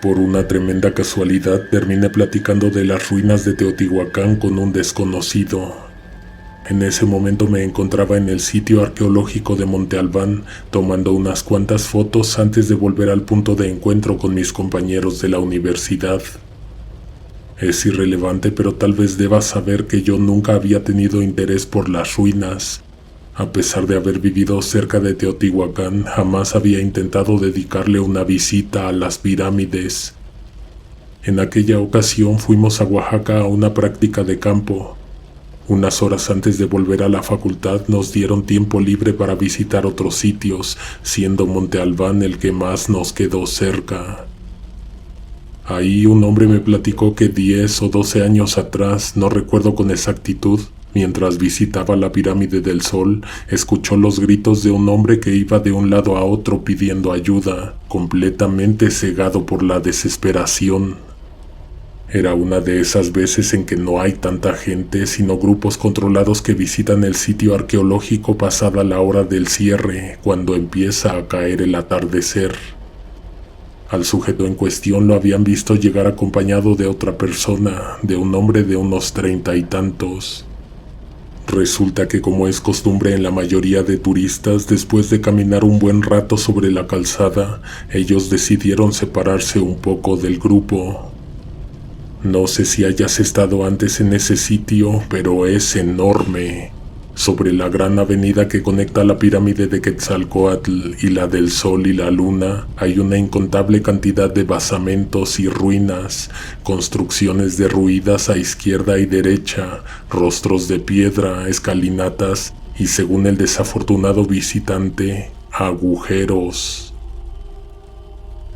Por una tremenda casualidad terminé platicando de las ruinas de Teotihuacán con un desconocido. En ese momento me encontraba en el sitio arqueológico de Monte Albán tomando unas cuantas fotos antes de volver al punto de encuentro con mis compañeros de la universidad. Es irrelevante, pero tal vez debas saber que yo nunca había tenido interés por las ruinas. A pesar de haber vivido cerca de Teotihuacán, jamás había intentado dedicarle una visita a las pirámides. En aquella ocasión fuimos a Oaxaca a una práctica de campo. Unas horas antes de volver a la facultad nos dieron tiempo libre para visitar otros sitios, siendo Monte Albán el que más nos quedó cerca. Ahí un hombre me platicó que 10 o 12 años atrás, no recuerdo con exactitud, mientras visitaba la Pirámide del Sol, escuchó los gritos de un hombre que iba de un lado a otro pidiendo ayuda, completamente cegado por la desesperación. Era una de esas veces en que no hay tanta gente, sino grupos controlados que visitan el sitio arqueológico pasada la hora del cierre, cuando empieza a caer el atardecer. Al sujeto en cuestión lo habían visto llegar acompañado de otra persona, de un hombre de unos 30 y tantos. Resulta que, como es costumbre en la mayoría de turistas, después de caminar un buen rato sobre la calzada, ellos decidieron separarse un poco del grupo. No sé si hayas estado antes en ese sitio, pero es enorme. Sobre la gran avenida que conecta la pirámide de Quetzalcóatl y la del Sol y la Luna, hay una incontable cantidad de basamentos y ruinas, construcciones derruidas a izquierda y derecha, rostros de piedra, escalinatas y, según el desafortunado visitante, agujeros.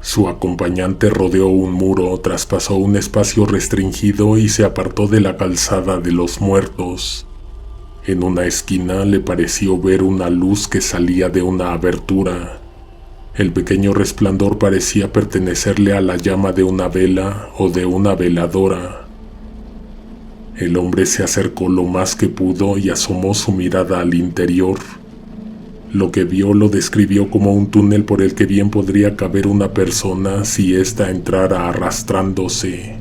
Su acompañante rodeó un muro, traspasó un espacio restringido y se apartó de la calzada de los muertos. En una esquina le pareció ver una luz que salía de una abertura. El pequeño resplandor parecía pertenecerle a la llama de una vela o de una veladora. El hombre se acercó lo más que pudo y asomó su mirada al interior. Lo que vio lo describió como un túnel por el que bien podría caber una persona si ésta entrara arrastrándose.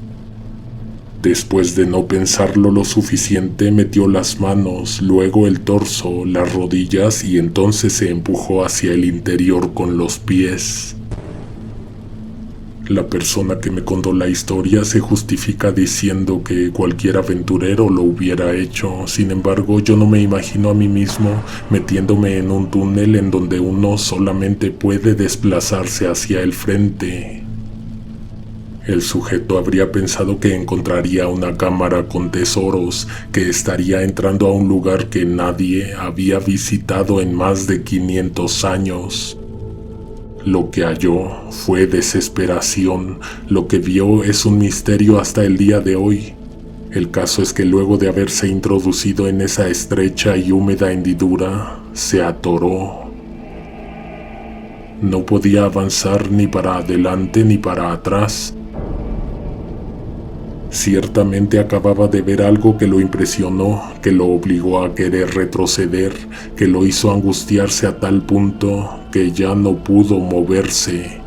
Después de no pensarlo lo suficiente, metió las manos, luego el torso, las rodillas y entonces se empujó hacia el interior con los pies. La persona que me contó la historia se justifica diciendo que cualquier aventurero lo hubiera hecho. Sin embargo, yo no me imagino a mí mismo metiéndome en un túnel en donde uno solamente puede desplazarse hacia el frente. El sujeto habría pensado que encontraría una cámara con tesoros, que estaría entrando a un lugar que nadie había visitado en más de 500 años. Lo que halló fue desesperación. Lo que vio es un misterio hasta el día de hoy. El caso es que luego de haberse introducido en esa estrecha y húmeda hendidura, se atoró. No podía avanzar ni para adelante ni para atrás. Ciertamente acababa de ver algo que lo impresionó, que lo obligó a querer retroceder, que lo hizo angustiarse a tal punto que ya no pudo moverse.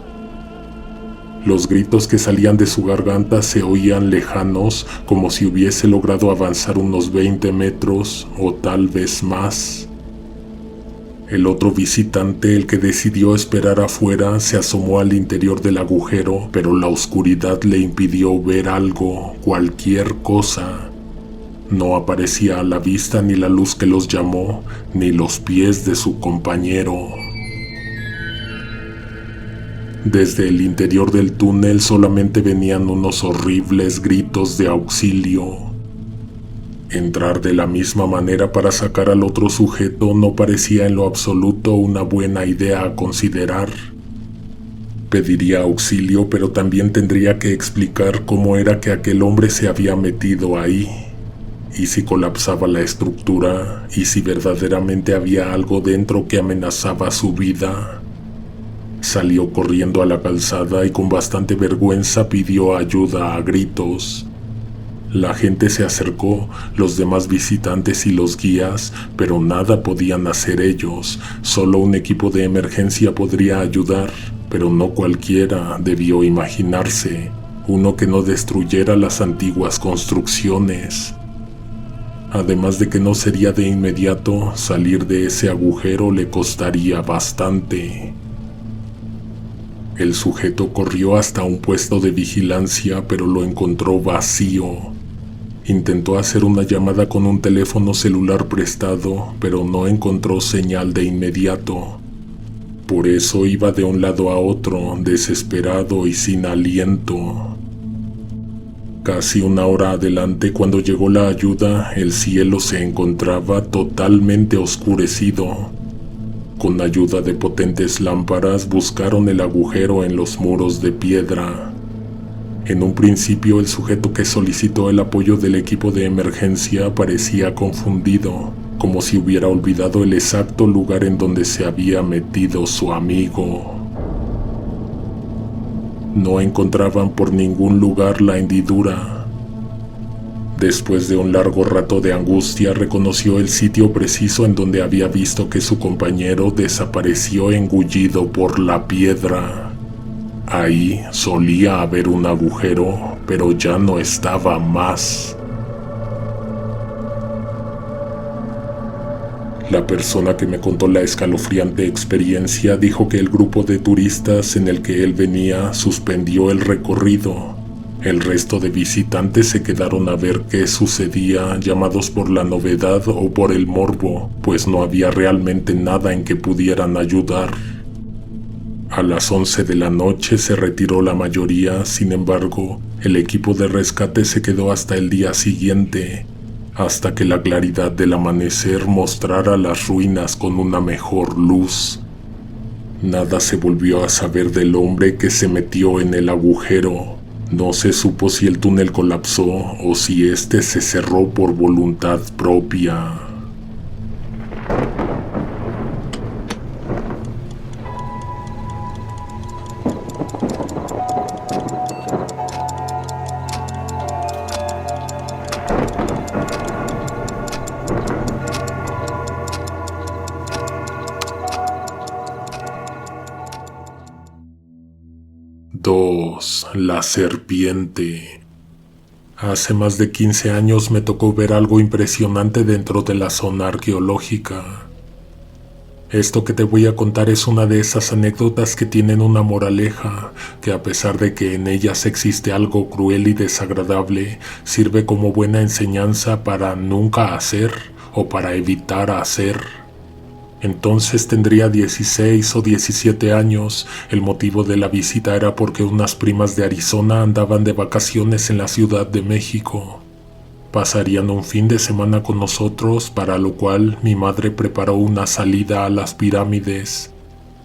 Los gritos que salían de su garganta se oían lejanos, como si hubiese logrado avanzar unos 20 metros o tal vez más. El otro visitante, el que decidió esperar afuera, se asomó al interior del agujero, pero la oscuridad le impidió ver algo, cualquier cosa. No aparecía a la vista ni la luz que los llamó, ni los pies de su compañero. Desde el interior del túnel solamente venían unos horribles gritos de auxilio. Entrar de la misma manera para sacar al otro sujeto no parecía en lo absoluto una buena idea a considerar. Pediría auxilio, pero también tendría que explicar cómo era que aquel hombre se había metido ahí. Y si colapsaba la estructura, y si verdaderamente había algo dentro que amenazaba su vida. Salió corriendo a la calzada y con bastante vergüenza pidió ayuda a gritos. La gente se acercó, los demás visitantes y los guías, pero nada podían hacer ellos. Solo un equipo de emergencia podría ayudar. pero no cualquiera debió imaginarse, uno que no destruyera las antiguas construcciones. Además de que no sería de inmediato, salir de ese agujero le costaría bastante. El sujeto corrió hasta un puesto de vigilancia, pero lo encontró vacío. Intentó hacer una llamada con un teléfono celular prestado, pero no encontró señal de inmediato. Por eso iba de un lado a otro, desesperado y sin aliento. Casi una hora adelante, cuando llegó la ayuda, el cielo se encontraba totalmente oscurecido. Con ayuda de potentes lámparas buscaron el agujero en los muros de piedra. En un principio, el sujeto que solicitó el apoyo del equipo de emergencia parecía confundido, como si hubiera olvidado el exacto lugar en donde se había metido su amigo. No encontraban por ningún lugar la hendidura. Después de un largo rato de angustia, reconoció el sitio preciso en donde había visto que su compañero desapareció engullido por la piedra. Ahí solía haber un agujero, pero ya no estaba más. La persona que me contó la escalofriante experiencia dijo que el grupo de turistas en el que él venía suspendió el recorrido. El resto de visitantes se quedaron a ver qué sucedía, llamados por la novedad o por el morbo, pues no había realmente nada en que pudieran ayudar. A las 11 de la noche se retiró la mayoría, sin embargo, el equipo de rescate se quedó hasta el día siguiente, hasta que la claridad del amanecer mostrara las ruinas con una mejor luz. Nada se volvió a saber del hombre que se metió en el agujero. No se supo si el túnel colapsó o si éste se cerró por voluntad propia. La serpiente. Hace más de 15 años me tocó ver algo impresionante dentro de la zona arqueológica. Esto que te voy a contar es una de esas anécdotas que tienen una moraleja, que a pesar de que en ellas existe algo cruel y desagradable, sirve como buena enseñanza para nunca hacer o para evitar hacer. Entonces tendría 16 o 17 años. El motivo de la visita era porque unas primas de Arizona andaban de vacaciones en la Ciudad de México. Pasarían un fin de semana con nosotros, para lo cual mi madre preparó una salida a las pirámides.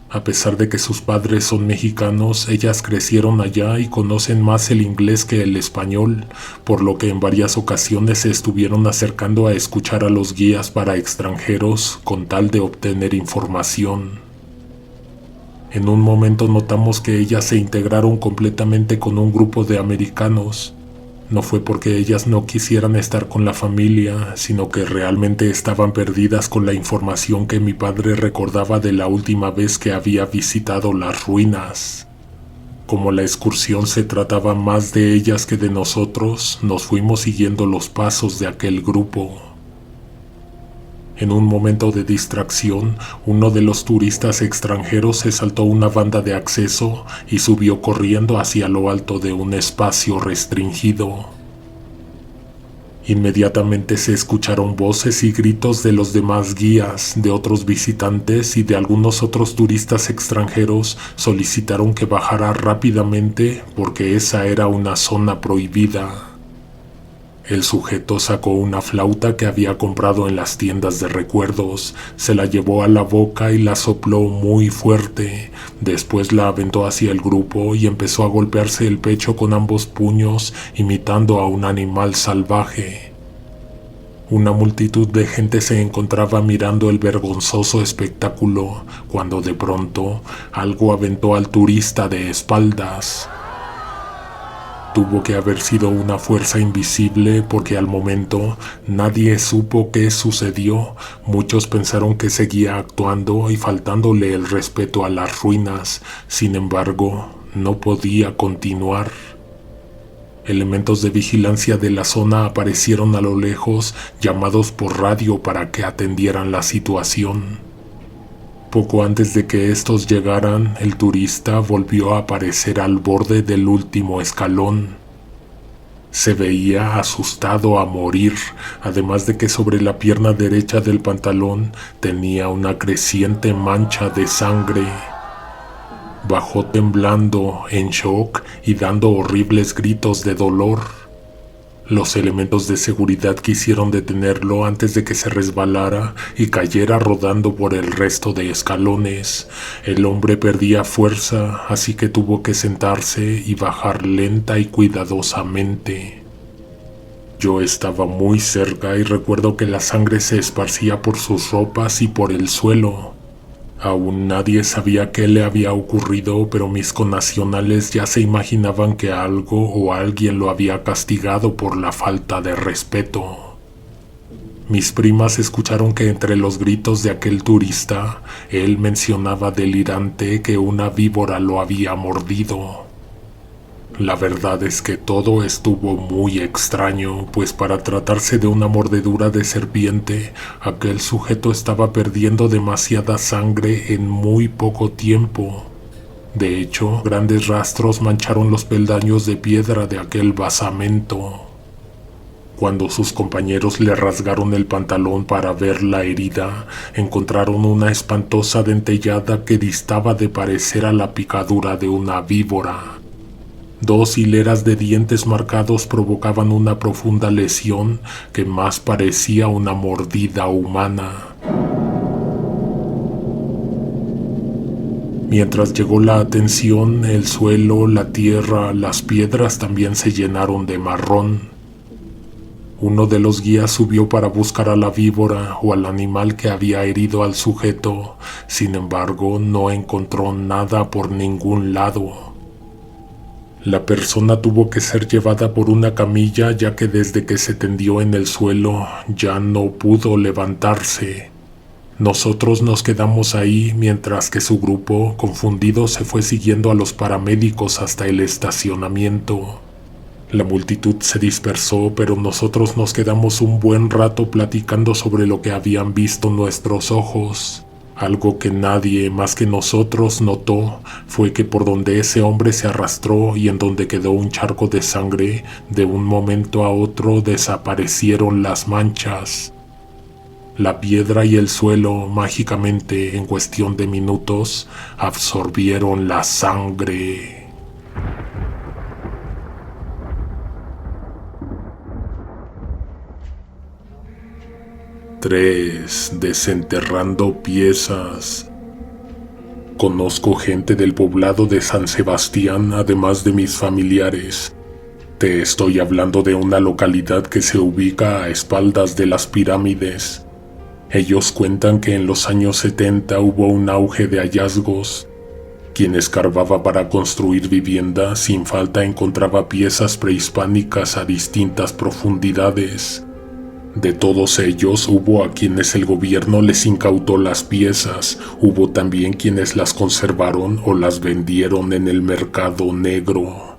A pesar de que sus padres son mexicanos, ellas crecieron allá y conocen más el inglés que el español, por lo que en varias ocasiones se estuvieron acercando a escuchar a los guías para extranjeros con tal de obtener información. En un momento notamos que ellas se integraron completamente con un grupo de americanos. No fue porque ellas no quisieran estar con la familia, sino que realmente estaban perdidas con la información que mi padre recordaba de la última vez que había visitado las ruinas. Como la excursión se trataba más de ellas que de nosotros, nos fuimos siguiendo los pasos de aquel grupo. En un momento de distracción, uno de los turistas extranjeros se saltó una banda de acceso y subió corriendo hacia lo alto de un espacio restringido. Inmediatamente se escucharon voces y gritos de los demás guías, de otros visitantes y de algunos otros turistas extranjeros. Solicitaron que bajara rápidamente porque esa era una zona prohibida. El sujeto sacó una flauta que había comprado en las tiendas de recuerdos, se la llevó a la boca y la sopló muy fuerte. Después la aventó hacia el grupo y empezó a golpearse el pecho con ambos puños, imitando a un animal salvaje. Una multitud de gente se encontraba mirando el vergonzoso espectáculo, cuando de pronto algo aventó al turista de espaldas. Tuvo que haber sido una fuerza invisible porque al momento nadie supo qué sucedió. Muchos pensaron que seguía actuando y faltándole el respeto a las ruinas. Sin embargo, no podía continuar. Elementos de vigilancia de la zona aparecieron a lo lejos, llamados por radio para que atendieran la situación. Poco antes de que estos llegaran, el turista volvió a aparecer al borde del último escalón. Se veía asustado a morir, además de que sobre la pierna derecha del pantalón tenía una creciente mancha de sangre. Bajó temblando, en shock y dando horribles gritos de dolor. Los elementos de seguridad quisieron detenerlo antes de que se resbalara y cayera rodando por el resto de escalones. El hombre perdía fuerza, así que tuvo que sentarse y bajar lenta y cuidadosamente. Yo estaba muy cerca y recuerdo que la sangre se esparcía por sus ropas y por el suelo. Aún nadie sabía qué le había ocurrido, pero mis connacionales ya se imaginaban que algo o alguien lo había castigado por la falta de respeto. Mis primas escucharon que entre los gritos de aquel turista, él mencionaba delirante que una víbora lo había mordido. La verdad es que todo estuvo muy extraño, pues para tratarse de una mordedura de serpiente, aquel sujeto estaba perdiendo demasiada sangre en muy poco tiempo. De hecho, grandes rastros mancharon los peldaños de piedra de aquel basamento. Cuando sus compañeros le rasgaron el pantalón para ver la herida, encontraron una espantosa dentellada que distaba de parecer a la picadura de una víbora. 2 hileras de dientes marcados provocaban una profunda lesión que más parecía una mordida humana. Mientras llegó la atención, el suelo, la tierra, las piedras también se llenaron de marrón. Uno de los guías subió para buscar a la víbora o al animal que había herido al sujeto. Sin embargo, no encontró nada por ningún lado. La persona tuvo que ser llevada por una camilla, ya que desde que se tendió en el suelo ya no pudo levantarse. Nosotros nos quedamos ahí mientras que su grupo, confundido, se fue siguiendo a los paramédicos hasta el estacionamiento. La multitud se dispersó, pero nosotros nos quedamos un buen rato platicando sobre lo que habían visto nuestros ojos. Algo que nadie más que nosotros notó fue que por donde ese hombre se arrastró y en donde quedó un charco de sangre, de un momento a otro desaparecieron las manchas. La piedra y el suelo, mágicamente, en cuestión de minutos, absorbieron la sangre. Desenterrando piezas. Conozco gente del poblado de San Sebastián, además de mis familiares. Te estoy hablando de una localidad que se ubica a espaldas de las pirámides. Ellos cuentan que en los años 70 hubo un auge de hallazgos. Quien escarbaba para construir viviendas sin falta encontraba piezas prehispánicas a distintas profundidades. De todos ellos hubo a quienes el gobierno les incautó las piezas, hubo también quienes las conservaron o las vendieron en el mercado negro.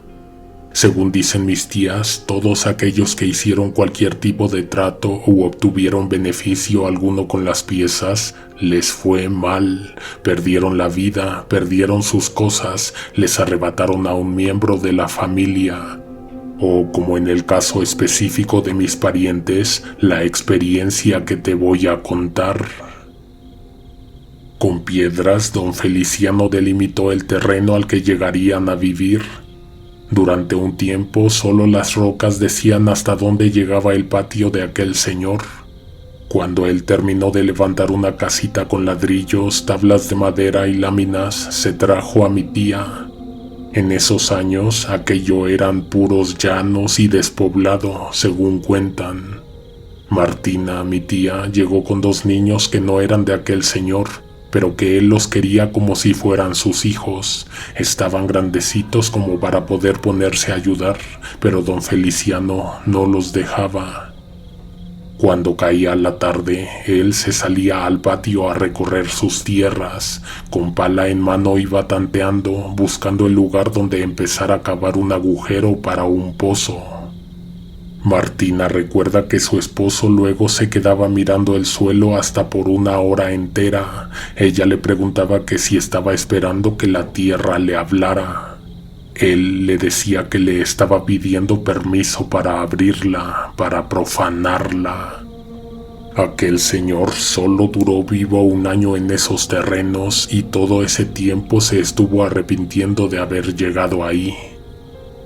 Según dicen mis tías, todos aquellos que hicieron cualquier tipo de trato u obtuvieron beneficio alguno con las piezas, les fue mal, perdieron la vida, perdieron sus cosas, les arrebataron a un miembro de la familia. O, como en el caso específico de mis parientes, la experiencia que te voy a contar. Con piedras, don Feliciano delimitó el terreno al que llegarían a vivir. Durante un tiempo, solo las rocas decían hasta dónde llegaba el patio de aquel señor. Cuando él terminó de levantar una casita con ladrillos, tablas de madera y láminas, se trajo a mi tía. En esos años, aquello eran puros llanos y despoblado, según cuentan. Martina, mi tía, llegó con 2 niños que no eran de aquel señor. pero que él los quería como si fueran sus hijos. Estaban grandecitos como para poder ponerse a ayudar, pero don Feliciano no los dejaba. Cuando caía la tarde, él se salía al patio a recorrer sus tierras. Con pala en mano iba tanteando, buscando el lugar donde empezar a cavar un agujero para un pozo. Martina recuerda que su esposo luego se quedaba mirando el suelo hasta por 1 hora entera. Ella le preguntaba que si estaba esperando que la tierra le hablara. Él le decía que le estaba pidiendo permiso para abrirla, para profanarla. Aquel señor solo duró vivo 1 año en esos terrenos y todo ese tiempo se estuvo arrepintiendo de haber llegado ahí.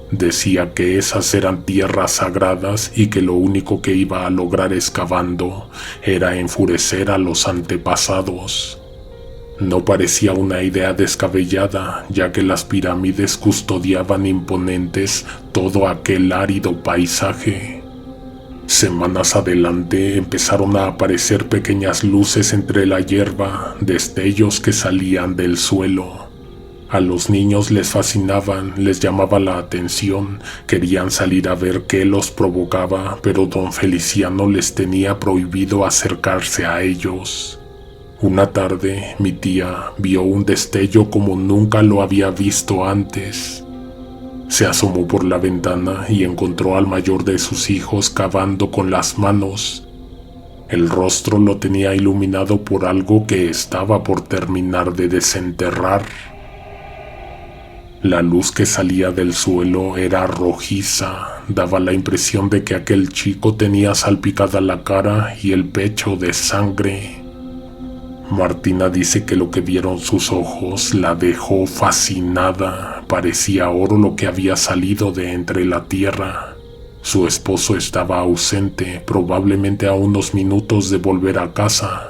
Decía que esas eran tierras sagradas y que lo único que iba a lograr excavando era enfurecer a los antepasados. No parecía una idea descabellada, ya que las pirámides custodiaban imponentes todo aquel árido paisaje. Semanas adelante empezaron a aparecer pequeñas luces entre la hierba, destellos que salían del suelo. A los niños les fascinaban, les llamaba la atención, querían salir a ver qué los provocaba, pero don Feliciano les tenía prohibido acercarse a ellos. Una tarde, mi tía vio un destello como nunca lo había visto antes. Se asomó por la ventana y encontró al mayor de sus hijos cavando con las manos. El rostro lo tenía iluminado por algo que estaba por terminar de desenterrar. La luz que salía del suelo era rojiza, daba la impresión de que aquel chico tenía salpicada la cara y el pecho de sangre. Martina dice que lo que vieron sus ojos la dejó fascinada. Parecía oro lo que había salido de entre la tierra. Su esposo estaba ausente, probablemente a unos minutos de volver a casa.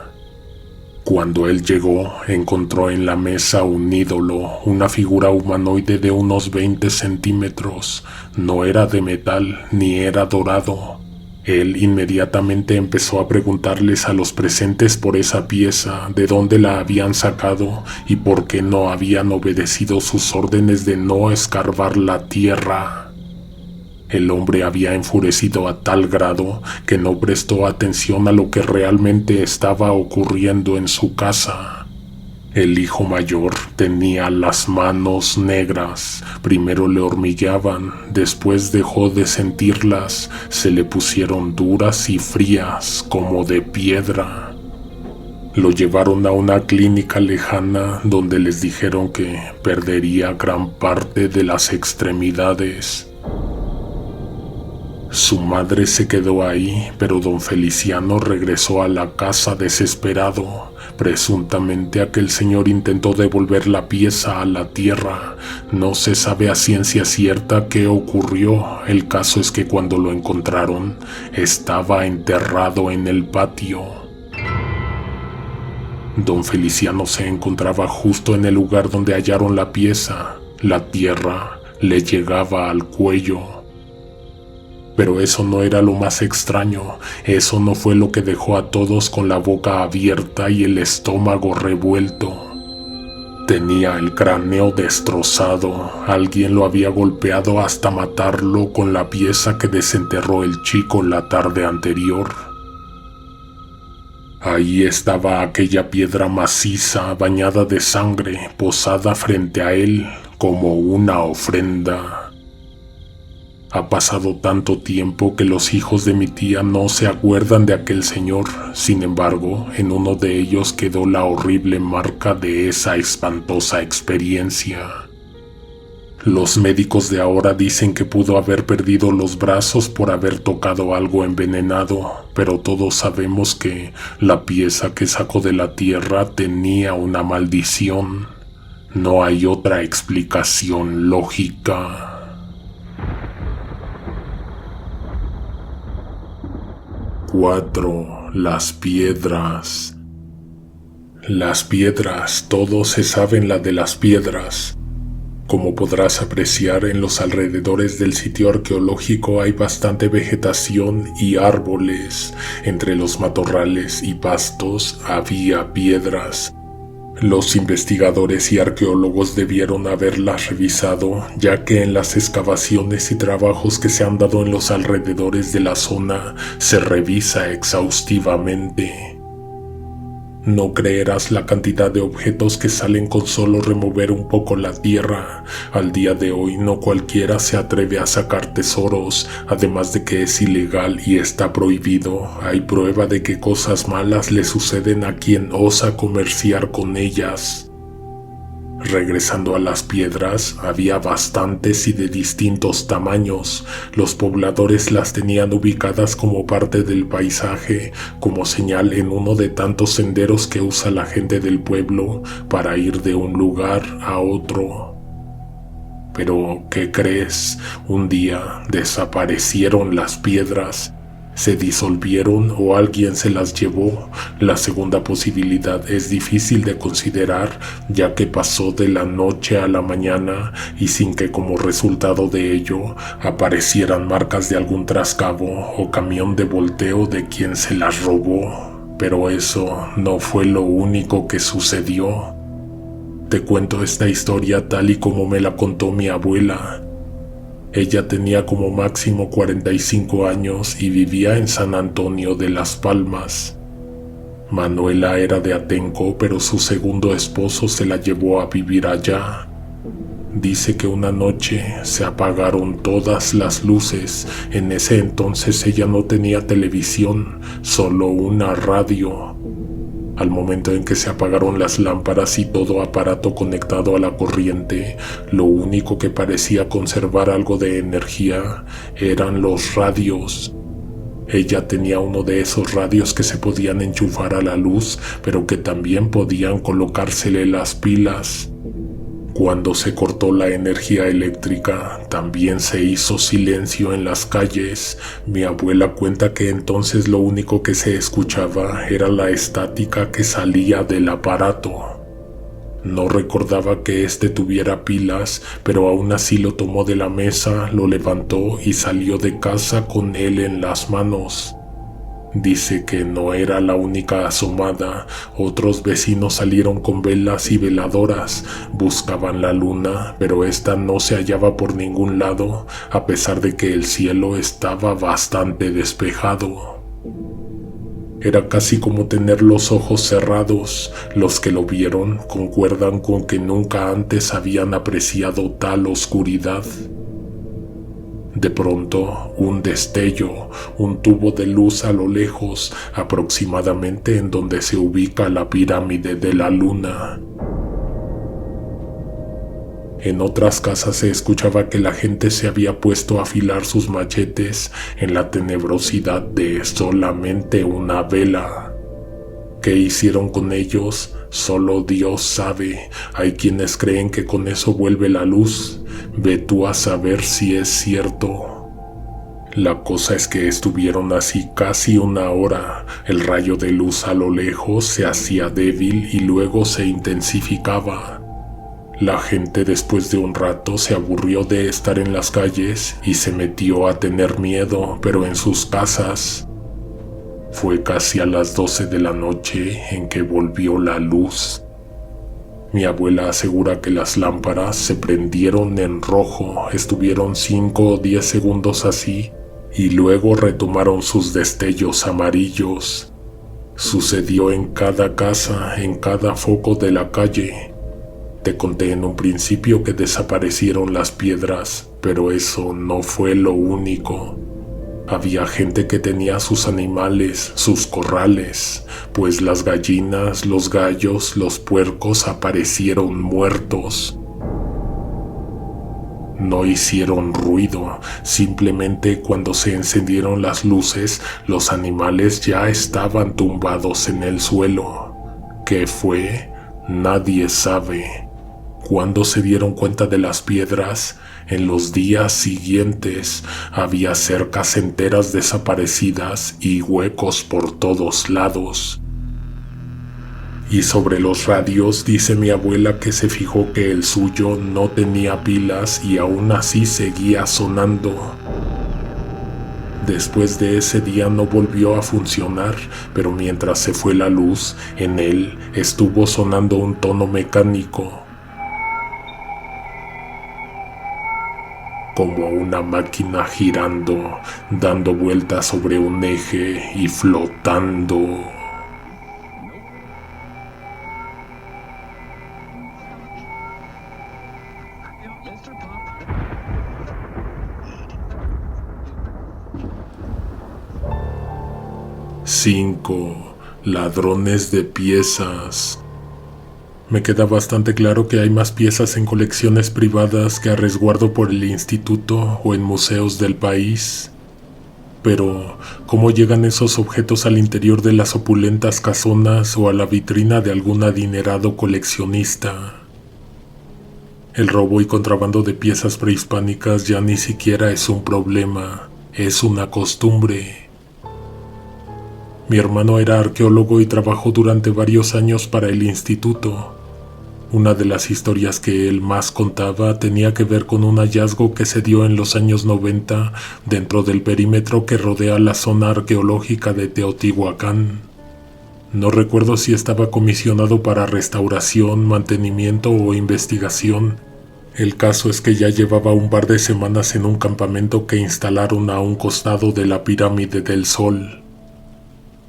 Cuando él llegó, encontró en la mesa un ídolo, una figura humanoide de unos 20 centímetros. No era de metal ni era dorado. Él inmediatamente empezó a preguntarles a los presentes por esa pieza, de dónde la habían sacado y por qué no habían obedecido sus órdenes de no escarbar la tierra. El hombre había enfurecido a tal grado que no prestó atención a lo que realmente estaba ocurriendo en su casa. El hijo mayor tenía las manos negras. Primero le hormigueaban, después dejó de sentirlas, se le pusieron duras y frías como de piedra. Lo llevaron a una clínica lejana donde les dijeron que perdería gran parte de las extremidades. Su madre se quedó ahí, pero don Feliciano regresó a la casa desesperado. Presuntamente aquel señor intentó devolver la pieza a la tierra. No se sabe a ciencia cierta qué ocurrió. El caso es que cuando lo encontraron, estaba enterrado en el patio. Don Feliciano se encontraba justo en el lugar donde hallaron la pieza. La tierra le llegaba al cuello. Pero eso no era lo más extraño, eso no fue lo que dejó a todos con la boca abierta y el estómago revuelto. Tenía el cráneo destrozado, alguien lo había golpeado hasta matarlo con la pieza que desenterró el chico la tarde anterior. Ahí estaba aquella piedra maciza, bañada de sangre, posada frente a él como una ofrenda. Ha pasado tanto tiempo que los hijos de mi tía no se acuerdan de aquel señor. Sin embargo, en uno de ellos quedó la horrible marca de esa espantosa experiencia. Los médicos de ahora dicen que pudo haber perdido los brazos por haber tocado algo envenenado, pero todos sabemos que la pieza que sacó de la tierra tenía una maldición. No hay otra explicación lógica. 4. Las piedras. Las piedras, todos se saben la de las piedras. Como podrás apreciar, en los alrededores del sitio arqueológico hay bastante vegetación y árboles. Entre los matorrales y pastos había piedras. Los investigadores y arqueólogos debieron haberlas revisado, ya que en las excavaciones y trabajos que se han dado en los alrededores de la zona se revisa exhaustivamente. No creerás la cantidad de objetos que salen con solo remover un poco la tierra. Al día de hoy no cualquiera se atreve a sacar tesoros, además de que es ilegal y está prohibido. Hay prueba de que cosas malas le suceden a quien osa comerciar con ellas. Regresando a las piedras, había bastantes y de distintos tamaños. Los pobladores las tenían ubicadas como parte del paisaje, como señal en uno de tantos senderos que usa la gente del pueblo para ir de un lugar a otro. Pero, ¿qué crees? Un día desaparecieron las piedras. ¿Se disolvieron o alguien se las llevó? La segunda posibilidad es difícil de considerar, ya que pasó de la noche a la mañana y sin que como resultado de ello aparecieran marcas de algún trascabo o camión de volteo de quien se las robó. Pero eso no fue lo único que sucedió. Te cuento esta historia tal y como me la contó mi abuela. Ella tenía como máximo 45 años y vivía en San Antonio de las Palmas. Manuela era de Atenco, pero su segundo esposo se la llevó a vivir allá. Dice que una noche se apagaron todas las luces. En ese entonces ella no tenía televisión, solo una radio. Al momento en que se apagaron las lámparas y todo aparato conectado a la corriente, lo único que parecía conservar algo de energía eran los radios. Ella tenía uno de esos radios que se podían enchufar a la luz, pero que también podían colocársele las pilas. Cuando se cortó la energía eléctrica, también se hizo silencio en las calles. Mi abuela cuenta que entonces lo único que se escuchaba era la estática que salía del aparato. No recordaba que este tuviera pilas, pero aún así lo tomó de la mesa, lo levantó y salió de casa con él en las manos. Dice que no era la única asomada. Otros vecinos salieron con velas y veladoras. Buscaban la luna, pero esta no se hallaba por ningún lado, a pesar de que el cielo estaba bastante despejado. Era casi como tener los ojos cerrados. Los que lo vieron concuerdan con que nunca antes habían apreciado tal oscuridad. De pronto, un destello, un tubo de luz a lo lejos, aproximadamente en donde se ubica la pirámide de la luna. En otras casas se escuchaba que la gente se había puesto a afilar sus machetes en la tenebrosidad de solamente una vela. ¿Qué hicieron con ellos? Solo Dios sabe. Hay quienes creen que con eso vuelve la luz. Ve tú a saber si es cierto. La cosa es que estuvieron así casi una hora. El rayo de luz a lo lejos se hacía débil y luego se intensificaba. La gente después de un rato se aburrió de estar en las calles y se metió a tener miedo, pero en sus casas. Fue casi a las 12 de la noche en que volvió la luz. Mi abuela asegura que las lámparas se prendieron en rojo, estuvieron 5 o 10 segundos así y luego retomaron sus destellos amarillos. Sucedió en cada casa, en cada foco de la calle. Te conté en un principio que desaparecieron las piedras, pero eso no fue lo único. Había gente que tenía sus animales, sus corrales, pues las gallinas, los gallos, los puercos aparecieron muertos. No hicieron ruido, simplemente cuando se encendieron las luces, los animales ya estaban tumbados en el suelo. ¿Qué fue? Nadie sabe. Cuando se dieron cuenta de las piedras, en los días siguientes había cercas enteras desaparecidas y huecos por todos lados. Y sobre los radios dice mi abuela que se fijó que el suyo no tenía pilas y aún así seguía sonando. Después de ese día no volvió a funcionar, pero mientras se fue la luz, en él estuvo sonando un tono mecánico, como una máquina girando, dando vueltas sobre un eje y flotando. Cinco ladrones de piezas. Me queda bastante claro que hay más piezas en colecciones privadas que a resguardo por el instituto o en museos del país. Pero, ¿cómo llegan esos objetos al interior de las opulentas casonas o a la vitrina de algún adinerado coleccionista? El robo y contrabando de piezas prehispánicas ya ni siquiera es un problema, es una costumbre. Mi hermano era arqueólogo y trabajó durante varios años para el instituto. Una de las historias que él más contaba tenía que ver con un hallazgo que se dio en los años 90 dentro del perímetro que rodea la zona arqueológica de Teotihuacán. No recuerdo si estaba comisionado para restauración, mantenimiento o investigación. El caso es que ya llevaba un par de semanas en un campamento que instalaron a un costado de la pirámide del Sol.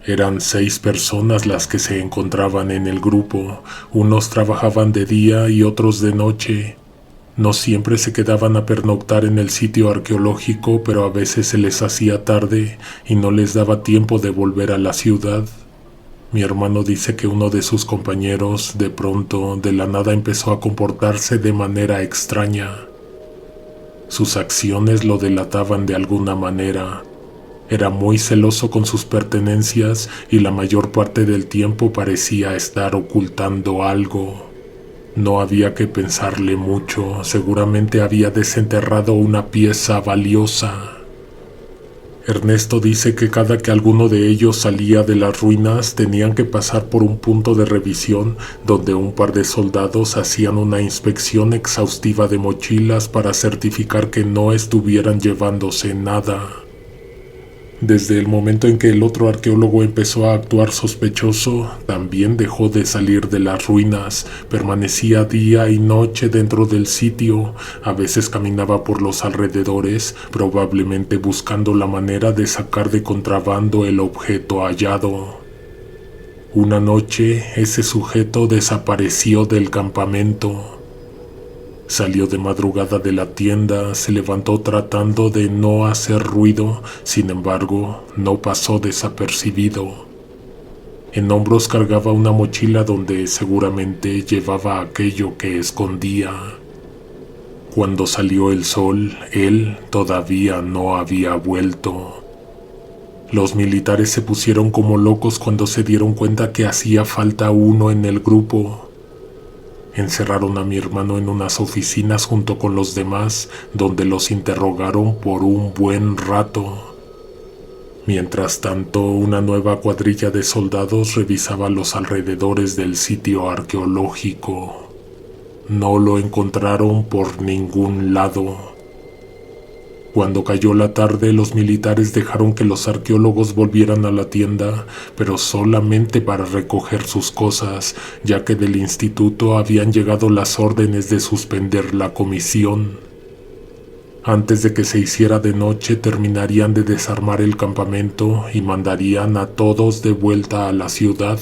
Eran 6 personas las que se encontraban en el grupo. Unos trabajaban de día y otros de noche. No siempre se quedaban a pernoctar en el sitio arqueológico, pero a veces se les hacía tarde y no les daba tiempo de volver a la ciudad. Mi hermano dice que uno de sus compañeros, de pronto, de la nada empezó a comportarse de manera extraña. Sus acciones lo delataban de alguna manera. Era muy celoso con sus pertenencias y la mayor parte del tiempo parecía estar ocultando algo. No había que pensarle mucho, seguramente había desenterrado una pieza valiosa. Ernesto dice que cada que alguno de ellos salía de las ruinas tenían que pasar por un punto de revisión donde un par de soldados hacían una inspección exhaustiva de mochilas para certificar que no estuvieran llevándose nada. Desde el momento en que el otro arqueólogo empezó a actuar sospechoso, también dejó de salir de las ruinas, permanecía día y noche dentro del sitio, a veces caminaba por los alrededores, probablemente buscando la manera de sacar de contrabando el objeto hallado. Una noche, ese sujeto desapareció del campamento. Salió de madrugada de la tienda, se levantó tratando de no hacer ruido, sin embargo, no pasó desapercibido. En hombros cargaba una mochila donde seguramente llevaba aquello que escondía. Cuando salió el sol, él todavía no había vuelto. Los militares se pusieron como locos cuando se dieron cuenta que hacía falta uno en el grupo. Encerraron a mi hermano en unas oficinas junto con los demás, donde los interrogaron por un buen rato. Mientras tanto, una nueva cuadrilla de soldados revisaba los alrededores del sitio arqueológico. No lo encontraron por ningún lado. Cuando cayó la tarde, los militares dejaron que los arqueólogos volvieran a la tienda, pero solamente para recoger sus cosas, ya que del instituto habían llegado las órdenes de suspender la comisión. Antes de que se hiciera de noche, terminarían de desarmar el campamento y mandarían a todos de vuelta a la ciudad.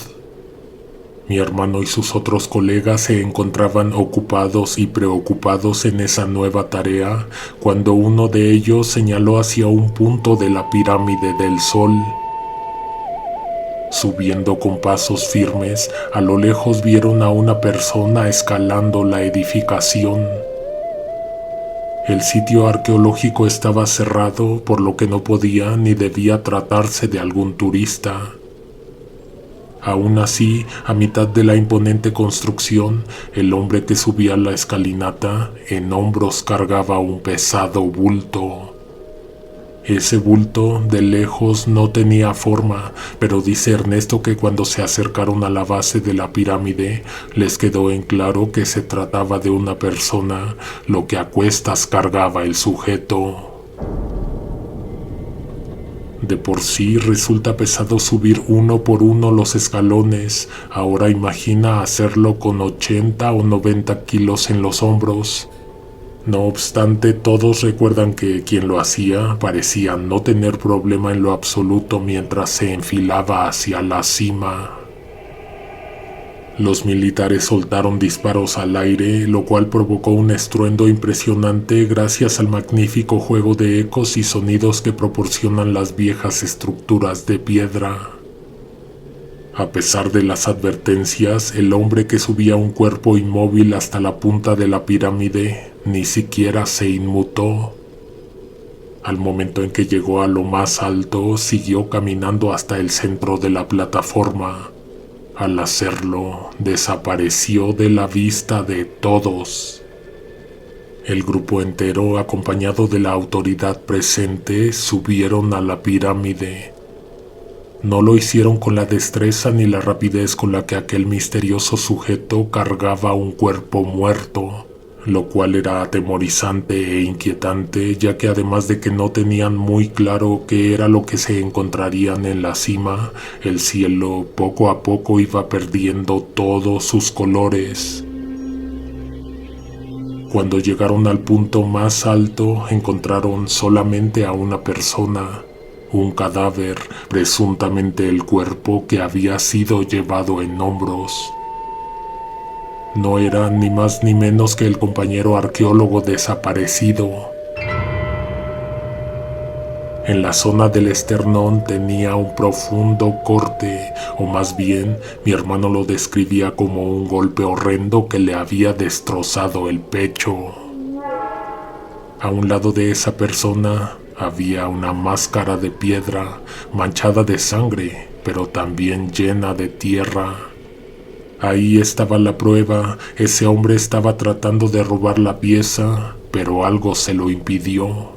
Mi hermano y sus otros colegas se encontraban ocupados y preocupados en esa nueva tarea cuando uno de ellos señaló hacia un punto de la pirámide del Sol. Subiendo con pasos firmes, a lo lejos vieron a una persona escalando la edificación. El sitio arqueológico estaba cerrado, por lo que no podía ni debía tratarse de algún turista. Aún así, a mitad de la imponente construcción, el hombre que subía la escalinata en hombros cargaba un pesado bulto. Ese bulto de lejos no tenía forma, pero dice Ernesto que cuando se acercaron a la base de la pirámide, les quedó en claro que se trataba de una persona, , lo que a cuestas cargaba el sujeto. De por sí resulta pesado subir uno por uno los escalones, ahora imagina hacerlo con 80 o 90 kilos en los hombros. No obstante, todos recuerdan que quien lo hacía parecía no tener problema en lo absoluto mientras se enfilaba hacia la cima. Los militares soltaron disparos al aire, lo cual provocó un estruendo impresionante gracias al magnífico juego de ecos y sonidos que proporcionan las viejas estructuras de piedra. A pesar de las advertencias, el hombre que subía un cuerpo inmóvil hasta la punta de la pirámide ni siquiera se inmutó. Al momento en que llegó a lo más alto, siguió caminando hasta el centro de la plataforma. Al hacerlo, desapareció de la vista de todos. El grupo entero, acompañado de la autoridad presente, subieron a la pirámide. No lo hicieron con la destreza ni la rapidez con la que aquel misterioso sujeto cargaba un cuerpo muerto, lo cual era atemorizante e inquietante, ya que además de que no tenían muy claro qué era lo que se encontrarían en la cima, el cielo poco a poco iba perdiendo todos sus colores. Cuando llegaron al punto más alto, encontraron solamente a una persona, un cadáver, presuntamente el cuerpo que había sido llevado en hombros. No era ni más ni menos que el compañero arqueólogo desaparecido. En la zona del esternón tenía un profundo corte, o más bien, mi hermano lo describía como un golpe horrendo que le había destrozado el pecho. A un lado de esa persona había una máscara de piedra, manchada de sangre, pero también llena de tierra. Ahí estaba la prueba, ese hombre estaba tratando de robar la pieza, pero algo se lo impidió.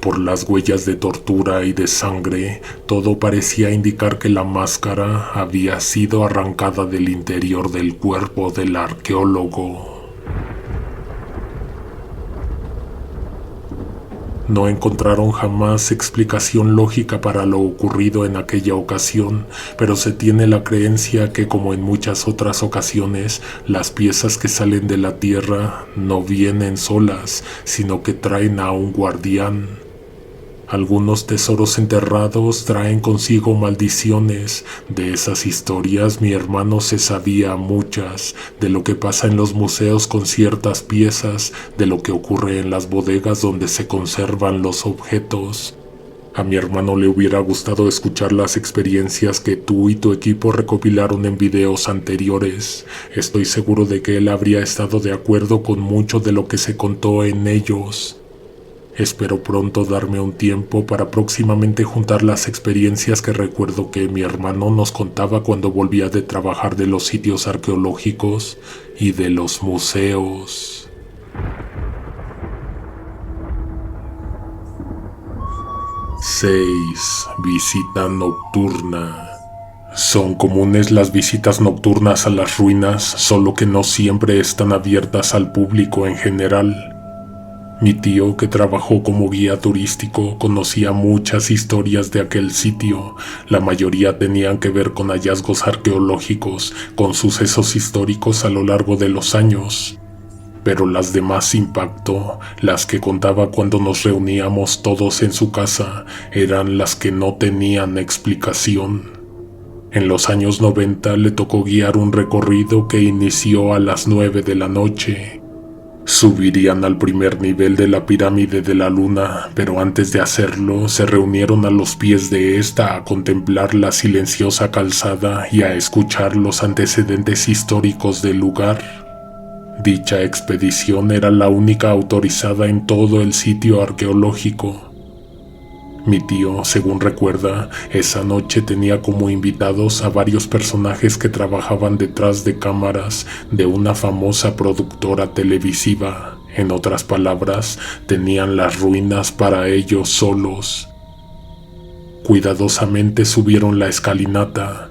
Por las huellas de tortura y de sangre, todo parecía indicar que la máscara había sido arrancada del interior del cuerpo del arqueólogo. No encontraron jamás explicación lógica para lo ocurrido en aquella ocasión, pero se tiene la creencia que, como en muchas otras ocasiones, las piezas que salen de la tierra no vienen solas, sino que traen a un guardián. Algunos tesoros enterrados traen consigo maldiciones. De esas historias mi hermano se sabía muchas, de lo que pasa en los museos con ciertas piezas, de lo que ocurre en las bodegas donde se conservan los objetos. A mi hermano le hubiera gustado escuchar las experiencias que tú y tu equipo recopilaron en videos anteriores. Estoy seguro de que él habría estado de acuerdo con mucho de lo que se contó en ellos. Espero pronto darme un tiempo para próximamente juntar las experiencias que recuerdo que mi hermano nos contaba cuando volvía de trabajar de los sitios arqueológicos y de los museos. 6. Visita nocturna. Son comunes las visitas nocturnas a las ruinas, solo que no siempre están abiertas al público en general. Mi tío, que trabajó como guía turístico, conocía muchas historias de aquel sitio. La mayoría tenían que ver con hallazgos arqueológicos, con sucesos históricos a lo largo de los años. Pero las de más impacto, las que contaba cuando nos reuníamos todos en su casa, eran las que no tenían explicación. En los años 90 le tocó guiar un recorrido que inició a las 9 de la noche. Subirían al primer nivel de la pirámide de la luna, pero antes de hacerlo se reunieron a los pies de esta a contemplar la silenciosa calzada y a escuchar los antecedentes históricos del lugar. Dicha expedición era la única autorizada en todo el sitio arqueológico. Mi tío, según recuerda, esa noche tenía como invitados a varios personajes que trabajaban detrás de cámaras de una famosa productora televisiva. En otras palabras, tenían las ruinas para ellos solos. Cuidadosamente subieron la escalinata.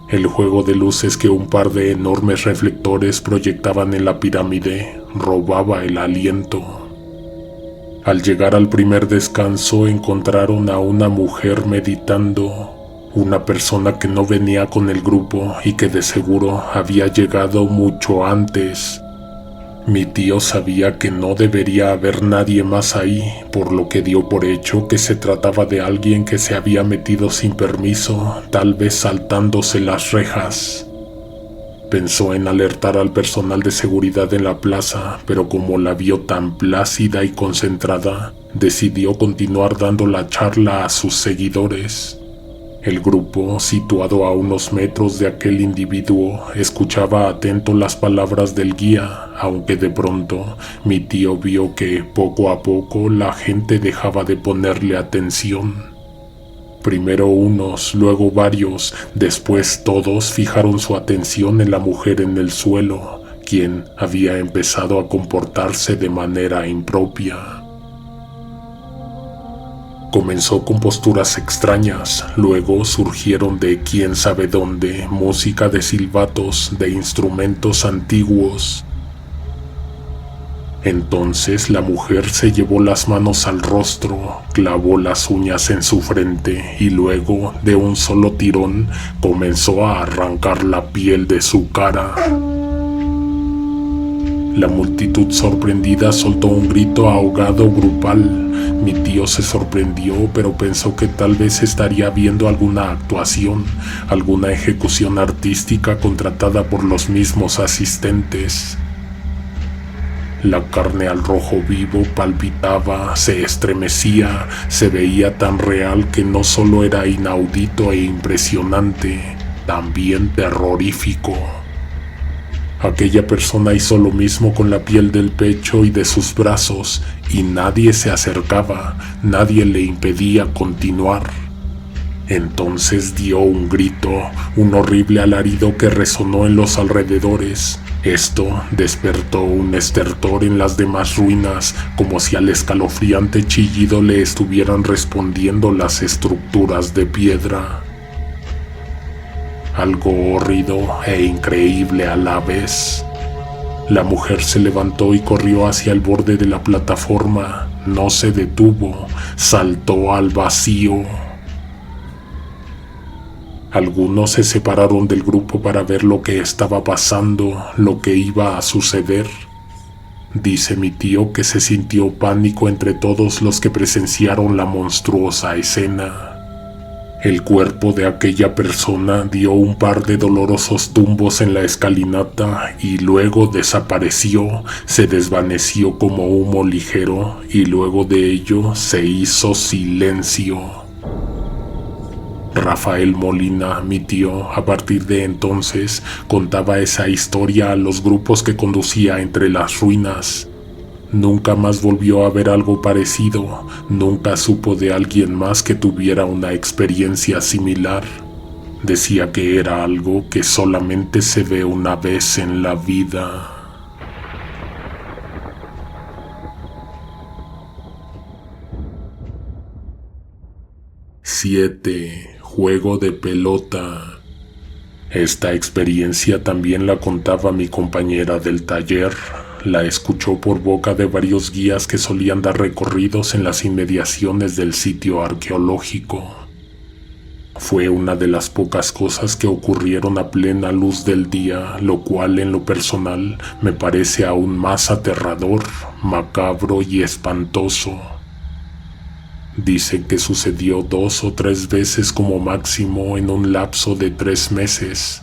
El juego de luces que un par de enormes reflectores proyectaban en la pirámide robaba el aliento. Al llegar al primer descanso encontraron a una mujer meditando, una persona que no venía con el grupo y que de seguro había llegado mucho antes. Mi tío sabía que no debería haber nadie más ahí, por lo que dio por hecho que se trataba de alguien que se había metido sin permiso, tal vez saltándose las rejas. Pensó en alertar al personal de seguridad en la plaza, pero como la vio tan plácida y concentrada, decidió continuar dando la charla a sus seguidores. El grupo, situado a unos metros de aquel individuo, escuchaba atento las palabras del guía, aunque de pronto mi tío vio que poco a poco la gente dejaba de ponerle atención. Primero unos, luego varios, después todos fijaron su atención en la mujer en el suelo, quien había empezado a comportarse de manera impropia. Comenzó con posturas extrañas, luego surgieron de quién sabe dónde música de silbatos, de instrumentos antiguos. Entonces la mujer se llevó las manos al rostro, clavó las uñas en su frente y luego, de un solo tirón, comenzó a arrancar la piel de su cara. La multitud sorprendida soltó un grito ahogado grupal. Mi tío se sorprendió, pero pensó que tal vez estaría viendo alguna actuación, alguna ejecución artística contratada por los mismos asistentes. La carne al rojo vivo palpitaba, se estremecía, se veía tan real que no solo era inaudito e impresionante, también terrorífico. Aquella persona hizo lo mismo con la piel del pecho y de sus brazos, y nadie se acercaba, nadie le impedía continuar. Entonces dio un grito, un horrible alarido que resonó en los alrededores. Esto despertó un estertor en las demás ruinas, como si al escalofriante chillido le estuvieran respondiendo las estructuras de piedra. Algo horrido e increíble a la vez. La mujer se levantó y corrió hacia el borde de la plataforma. No se detuvo, saltó al vacío. Algunos se separaron del grupo para ver lo que estaba pasando, lo que iba a suceder. Dice mi tío que se sintió pánico entre todos los que presenciaron la monstruosa escena. El cuerpo de aquella persona dio un par de dolorosos tumbos en la escalinata y luego desapareció, se desvaneció como humo ligero y luego de ello se hizo silencio. Rafael Molina, mi tío, a partir de entonces contaba esa historia a los grupos que conducía entre las ruinas. Nunca más volvió a ver algo parecido, nunca supo de alguien más que tuviera una experiencia similar. Decía que era algo que solamente se ve una vez en la vida. ¡7! Juego de pelota. Esta experiencia también la contaba mi compañera del taller. La escuchó por boca de varios guías que solían dar recorridos en las inmediaciones del sitio arqueológico. Fue una de las pocas cosas que ocurrieron a plena luz del día, lo cual en lo personal me parece aún más aterrador, macabro y espantoso. Dicen que sucedió 2 o 3 veces como máximo en un lapso de 3 meses.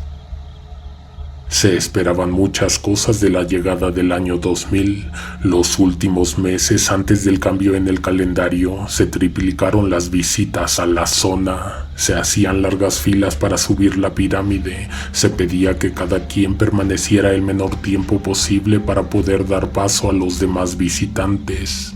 Se esperaban muchas cosas de la llegada del año 2000. Los últimos meses antes del cambio en el calendario se triplicaron las visitas a la zona. Se hacían largas filas para subir la pirámide. Se pedía que cada quien permaneciera el menor tiempo posible para poder dar paso a los demás visitantes.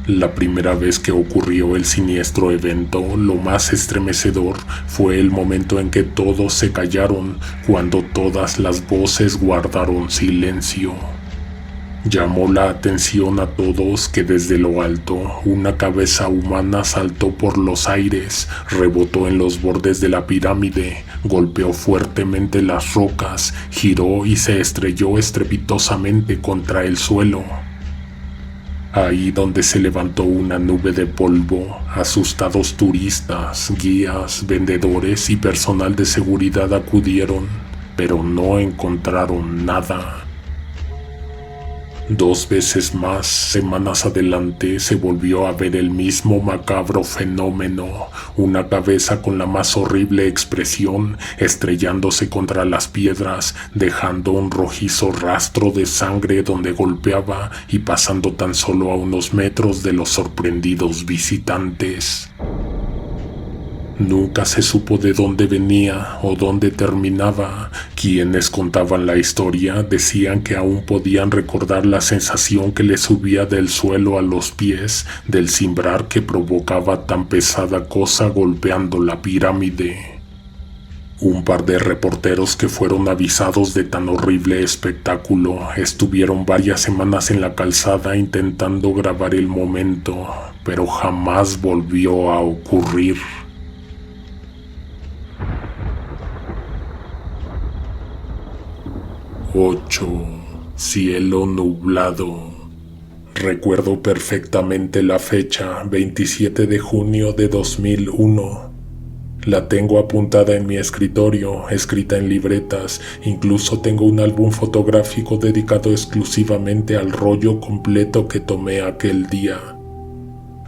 La primera vez que ocurrió el siniestro evento, lo más estremecedor fue el momento en que todos se callaron, cuando todas las voces guardaron silencio. Llamó la atención a todos que desde lo alto una cabeza humana saltó por los aires, rebotó en los bordes de la pirámide, golpeó fuertemente las rocas, giró y se estrelló estrepitosamente contra el suelo. Ahí donde se levantó una nube de polvo, asustados turistas, guías, vendedores y personal de seguridad acudieron, pero no encontraron nada. 2 veces más, semanas adelante, se volvió a ver el mismo macabro fenómeno, una cabeza con la más horrible expresión, estrellándose contra las piedras, dejando un rojizo rastro de sangre donde golpeaba y pasando tan solo a unos metros de los sorprendidos visitantes. Nunca se supo de dónde venía o dónde terminaba. Quienes contaban la historia decían que aún podían recordar la sensación que les subía del suelo a los pies, del cimbrar que provocaba tan pesada cosa golpeando la pirámide. Un par de reporteros que fueron avisados de tan horrible espectáculo estuvieron varias semanas en la calzada intentando grabar el momento, pero jamás volvió a ocurrir. 8. Cielo nublado. Recuerdo perfectamente la fecha, 27 de junio de 2001. La tengo apuntada en mi escritorio, escrita en libretas, incluso tengo un álbum fotográfico dedicado exclusivamente al rollo completo que tomé aquel día.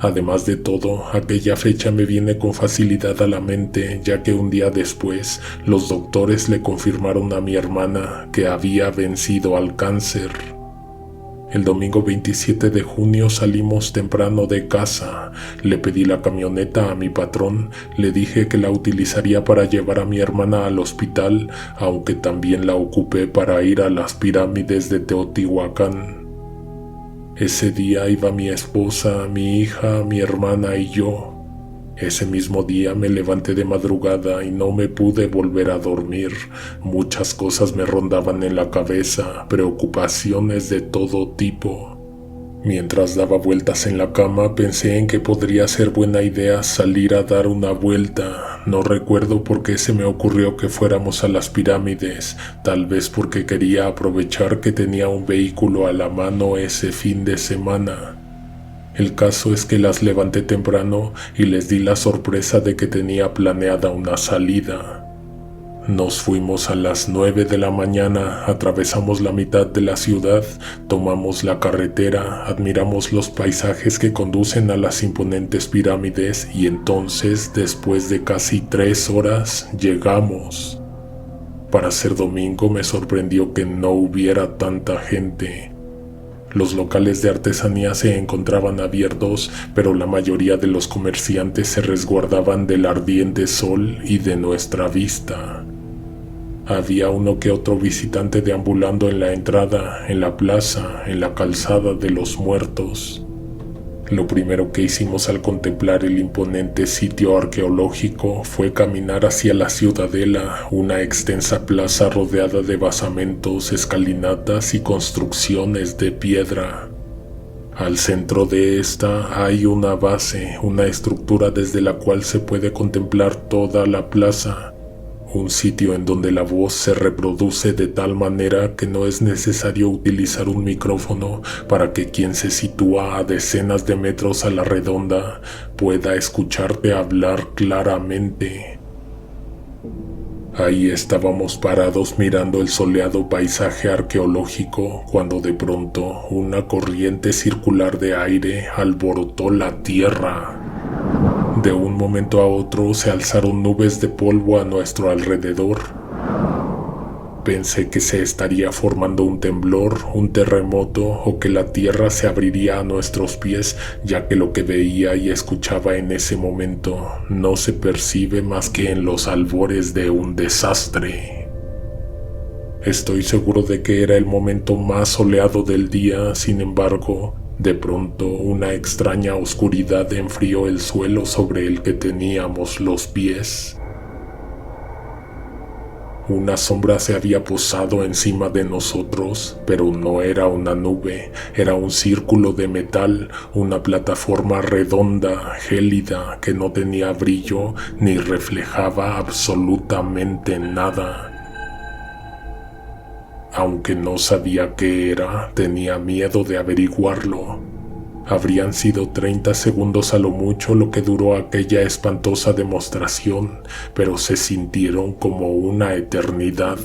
Además de todo, aquella fecha me viene con facilidad a la mente, ya que un día después, los doctores le confirmaron a mi hermana que había vencido al cáncer. El domingo 27 de junio salimos temprano de casa. Le pedí la camioneta a mi patrón, le dije que la utilizaría para llevar a mi hermana al hospital, aunque también la ocupé para ir a las pirámides de Teotihuacán. Ese día iba mi esposa, mi hija, mi hermana y yo. Ese mismo día me levanté de madrugada y no me pude volver a dormir. Muchas cosas me rondaban en la cabeza, preocupaciones de todo tipo. Mientras daba vueltas en la cama pensé en que podría ser buena idea salir a dar una vuelta. No recuerdo por qué se me ocurrió que fuéramos a las pirámides, tal vez porque quería aprovechar que tenía un vehículo a la mano ese fin de semana. El caso es que las levanté temprano y les di la sorpresa de que tenía planeada una salida. Nos fuimos a las 9 de la mañana, atravesamos la mitad de la ciudad, tomamos la carretera, admiramos los paisajes que conducen a las imponentes pirámides y entonces, después de casi 3 horas, llegamos. Para ser domingo me sorprendió que no hubiera tanta gente. Los locales de artesanía se encontraban abiertos, pero la mayoría de los comerciantes se resguardaban del ardiente sol y de nuestra vista. Había uno que otro visitante deambulando en la entrada, en la plaza, en la calzada de los muertos. Lo primero que hicimos al contemplar el imponente sitio arqueológico fue caminar hacia la ciudadela, una extensa plaza rodeada de basamentos, escalinatas y construcciones de piedra. Al centro de esta hay una base, una estructura desde la cual se puede contemplar toda la plaza. Un sitio en donde la voz se reproduce de tal manera que no es necesario utilizar un micrófono para que quien se sitúa a decenas de metros a la redonda pueda escucharte hablar claramente. Ahí estábamos parados mirando el soleado paisaje arqueológico cuando de pronto una corriente circular de aire alborotó la tierra. De un momento a otro se alzaron nubes de polvo a nuestro alrededor. Pensé que se estaría formando un temblor, un terremoto o que la tierra se abriría a nuestros pies, ya que lo que veía y escuchaba en ese momento no se percibe más que en los albores de un desastre. Estoy seguro de que era el momento más soleado del día, sin embargo, de pronto una extraña oscuridad enfrió el suelo sobre el que teníamos los pies. Una sombra se había posado encima de nosotros, pero no era una nube, era un círculo de metal, una plataforma redonda, gélida, que no tenía brillo ni reflejaba absolutamente nada. Aunque no sabía qué era, tenía miedo de averiguarlo. Habrían sido 30 segundos a lo mucho lo que duró aquella espantosa demostración, pero se sintieron como una eternidad.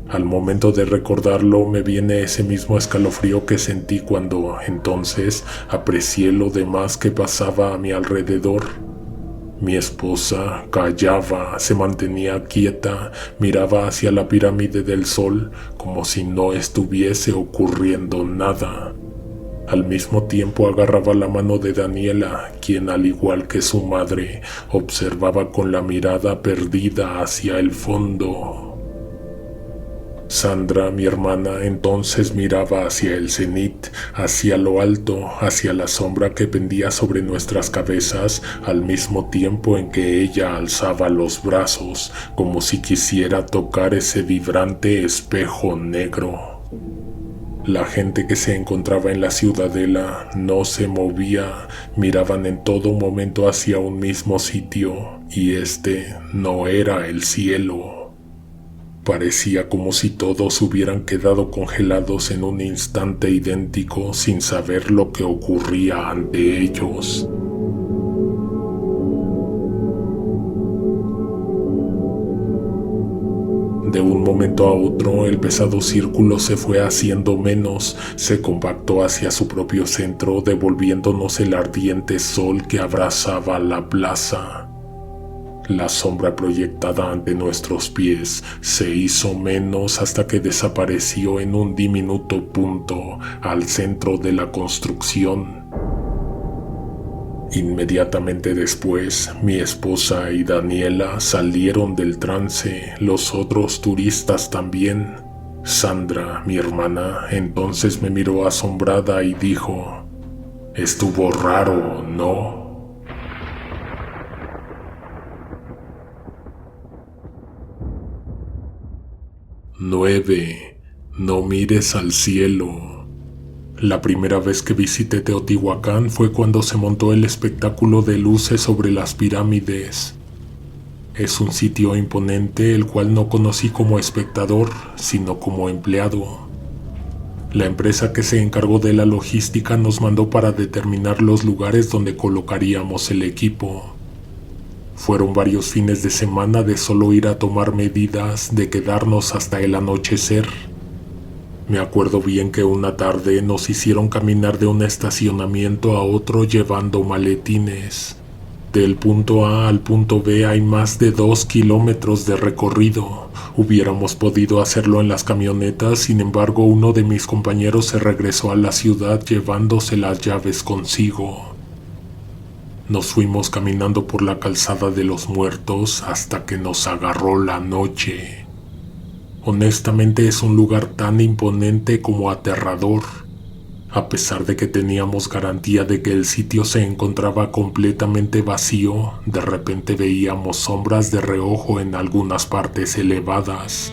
Al momento de recordarlo me viene ese mismo escalofrío que sentí cuando entonces aprecié lo demás que pasaba a mi alrededor. Mi esposa callaba, se mantenía quieta, miraba hacia la pirámide del sol como si no estuviese ocurriendo nada. Al mismo tiempo agarraba la mano de Daniela, quien al igual que su madre, observaba con la mirada perdida hacia el fondo. Sandra, mi hermana, entonces miraba hacia el cenit, hacia lo alto, hacia la sombra que pendía sobre nuestras cabezas, al mismo tiempo en que ella alzaba los brazos, como si quisiera tocar ese vibrante espejo negro. La gente que se encontraba en la ciudadela no se movía, miraban en todo momento hacia un mismo sitio, y este no era el cielo. Parecía como si todos hubieran quedado congelados en un instante idéntico sin saber lo que ocurría ante ellos. De un momento a otro, el pesado círculo se fue haciendo menos, se compactó hacia su propio centro, devolviéndonos el ardiente sol que abrazaba la plaza. La sombra proyectada ante nuestros pies se hizo menos hasta que desapareció en un diminuto punto al centro de la construcción. Inmediatamente después, mi esposa y Daniela salieron del trance, los otros turistas también. Sandra, mi hermana, entonces me miró asombrada y dijo: «Estuvo raro, ¿no?». «9. No mires al cielo». La primera vez que visité Teotihuacán fue cuando se montó el espectáculo de luces sobre las pirámides. Es un sitio imponente el cual no conocí como espectador, sino como empleado. La empresa que se encargó de la logística nos mandó para determinar los lugares donde colocaríamos el equipo. Fueron varios fines de semana de solo ir a tomar medidas, de quedarnos hasta el anochecer. Me acuerdo bien que una tarde nos hicieron caminar de un estacionamiento a otro llevando maletines. Del punto A al punto B hay más de 2 kilómetros de recorrido. Hubiéramos podido hacerlo en las camionetas, sin embargo uno de mis compañeros se regresó a la ciudad llevándose las llaves consigo. Nos fuimos caminando por la calzada de los muertos hasta que nos agarró la noche. Honestamente es un lugar tan imponente como aterrador. A pesar de que teníamos garantía de que el sitio se encontraba completamente vacío, de repente veíamos sombras de reojo en algunas partes elevadas.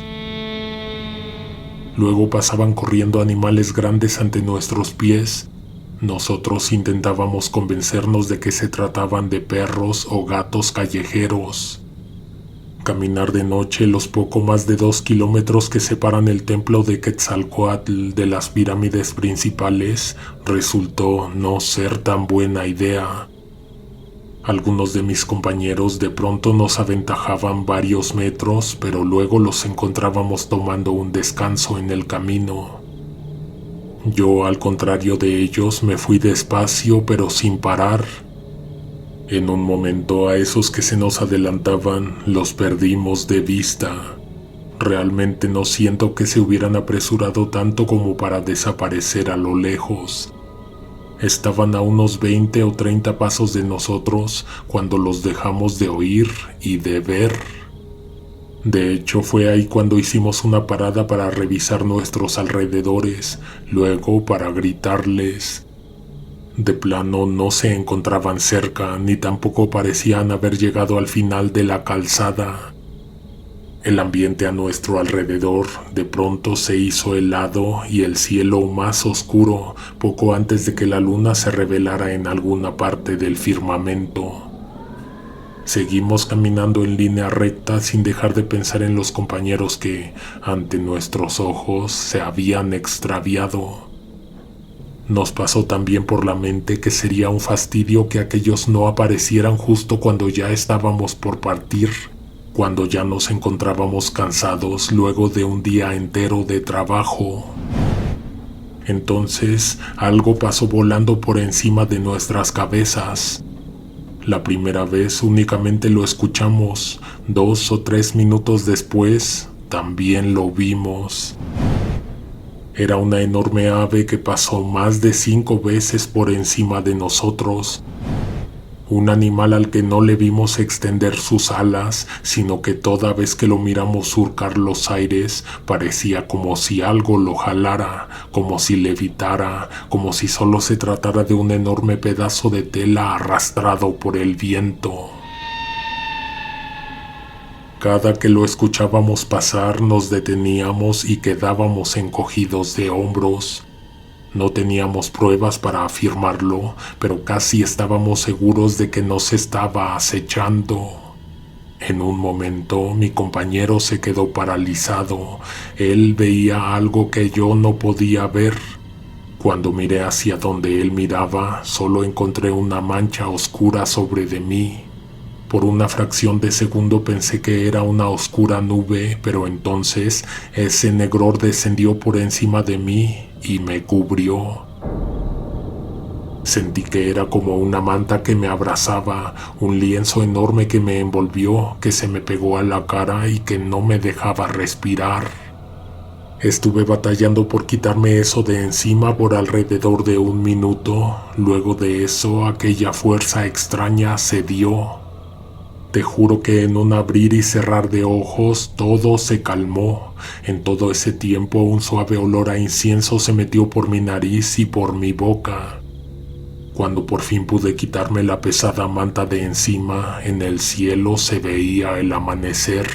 Luego pasaban corriendo animales grandes ante nuestros pies. Nosotros intentábamos convencernos de que se trataban de perros o gatos callejeros. Caminar de noche los poco más de 2 kilómetros que separan el templo de Quetzalcóatl de las pirámides principales resultó no ser tan buena idea. Algunos de mis compañeros de pronto nos aventajaban varios metros, pero luego los encontrábamos tomando un descanso en el camino. Yo, al contrario de ellos, me fui despacio pero sin parar. En un momento a esos que se nos adelantaban los perdimos de vista. Realmente no siento que se hubieran apresurado tanto como para desaparecer a lo lejos. Estaban a unos 20 o 30 pasos de nosotros cuando los dejamos de oír y de ver. De hecho, fue ahí cuando hicimos una parada para revisar nuestros alrededores, luego para gritarles. De plano no se encontraban cerca, ni tampoco parecían haber llegado al final de la calzada. El ambiente a nuestro alrededor de pronto se hizo helado y el cielo más oscuro poco antes de que la luna se revelara en alguna parte del firmamento. Seguimos caminando en línea recta sin dejar de pensar en los compañeros que, ante nuestros ojos, se habían extraviado. Nos pasó también por la mente que sería un fastidio que aquellos no aparecieran justo cuando ya estábamos por partir, cuando ya nos encontrábamos cansados luego de un día entero de trabajo. Entonces algo pasó volando por encima de nuestras cabezas. La primera vez únicamente lo escuchamos, 2 o 3 minutos después también lo vimos. Era una enorme ave que pasó más de 5 veces por encima de nosotros. Un animal al que no le vimos extender sus alas, sino que toda vez que lo miramos surcar los aires, parecía como si algo lo jalara, como si levitara, como si solo se tratara de un enorme pedazo de tela arrastrado por el viento. Cada que lo escuchábamos pasar, nos deteníamos y quedábamos encogidos de hombros. No teníamos pruebas para afirmarlo, pero casi estábamos seguros de que nos estaba acechando. En un momento, mi compañero se quedó paralizado. Él veía algo que yo no podía ver. Cuando miré hacia donde él miraba, solo encontré una mancha oscura sobre de mí. Por una fracción de segundo pensé que era una oscura nube, pero entonces ese negror descendió por encima de mí y me cubrió. Sentí que era como una manta que me abrazaba, un lienzo enorme que me envolvió, que se me pegó a la cara y que no me dejaba respirar. Estuve batallando por quitarme eso de encima por alrededor de 1 minuto. Luego de eso, aquella fuerza extraña cedió. Te juro que en un abrir y cerrar de ojos todo se calmó. En todo ese tiempo un suave olor a incienso se metió por mi nariz y por mi boca. Cuando por fin pude quitarme la pesada manta de encima, en el cielo se veía el amanecer.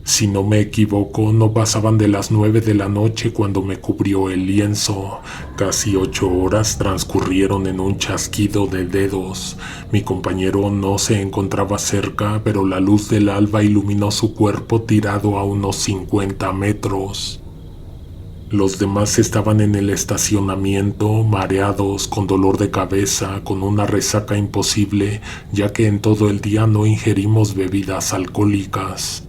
Si no me equivoco, no pasaban de las 9 de la noche cuando me cubrió el lienzo. Casi 8 horas transcurrieron en un chasquido de dedos. Mi compañero no se encontraba cerca, pero la luz del alba iluminó su cuerpo tirado a unos 50 metros. Los demás estaban en el estacionamiento, mareados, con dolor de cabeza, con una resaca imposible, ya que en todo el día no ingerimos bebidas alcohólicas.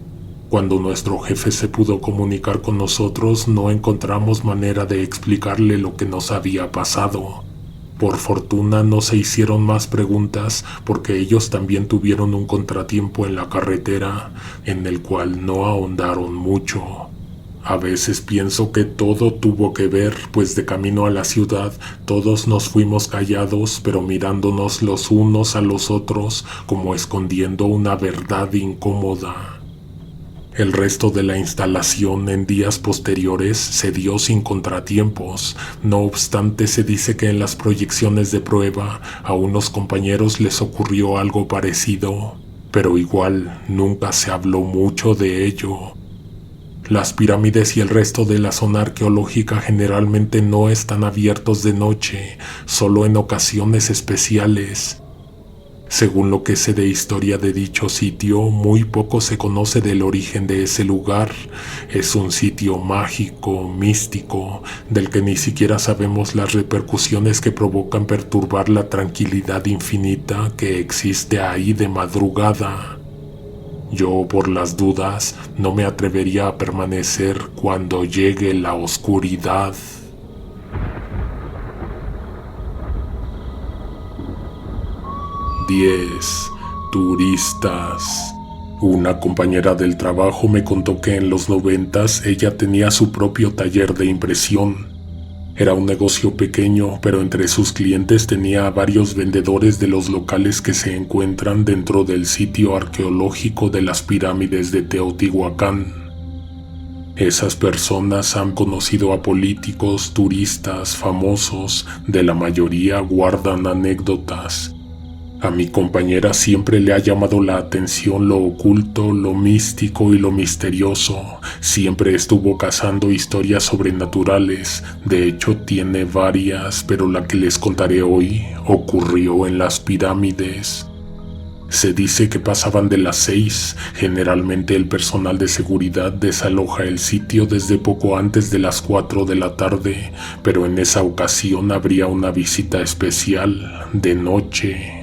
Cuando nuestro jefe se pudo comunicar con nosotros, no encontramos manera de explicarle lo que nos había pasado. Por fortuna no se hicieron más preguntas porque ellos también tuvieron un contratiempo en la carretera, en el cual no ahondaron mucho. A veces pienso que todo tuvo que ver, pues de camino a la ciudad todos nos fuimos callados, pero mirándonos los unos a los otros como escondiendo una verdad incómoda. El resto de la instalación en días posteriores se dio sin contratiempos. No obstante, se dice que en las proyecciones de prueba a unos compañeros les ocurrió algo parecido, pero igual nunca se habló mucho de ello. Las pirámides y el resto de la zona arqueológica generalmente no están abiertos de noche, solo en ocasiones especiales. Según lo que sé de historia de dicho sitio, muy poco se conoce del origen de ese lugar. Es un sitio mágico, místico, del que ni siquiera sabemos las repercusiones que provocan perturbar la tranquilidad infinita que existe ahí de madrugada. Yo, por las dudas, no me atrevería a permanecer cuando llegue la oscuridad. 10. Turistas. Una compañera del trabajo me contó que en los 90s ella tenía su propio taller de impresión. Era un negocio pequeño, pero entre sus clientes tenía a varios vendedores de los locales que se encuentran dentro del sitio arqueológico de las pirámides de Teotihuacán. Esas personas han conocido a políticos, turistas, famosos, de la mayoría guardan anécdotas. A mi compañera siempre le ha llamado la atención lo oculto, lo místico y lo misterioso. Siempre estuvo cazando historias sobrenaturales. De hecho, tiene varias, pero la que les contaré hoy ocurrió en las pirámides. Se dice que pasaban de las 6. Generalmente el personal de seguridad desaloja el sitio desde poco antes de las 4 de la tarde, pero en esa ocasión habría una visita especial, de noche.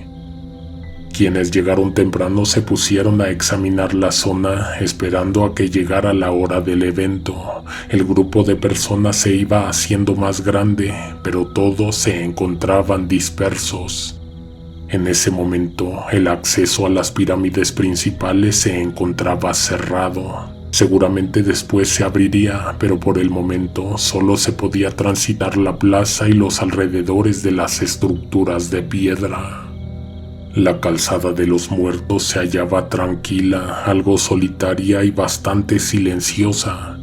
Quienes llegaron temprano se pusieron a examinar la zona, esperando a que llegara la hora del evento. El grupo de personas se iba haciendo más grande, pero todos se encontraban dispersos. En ese momento, el acceso a las pirámides principales se encontraba cerrado. Seguramente después se abriría, pero por el momento solo se podía transitar la plaza y los alrededores de las estructuras de piedra. La calzada de los muertos se hallaba tranquila, algo solitaria y bastante silenciosa.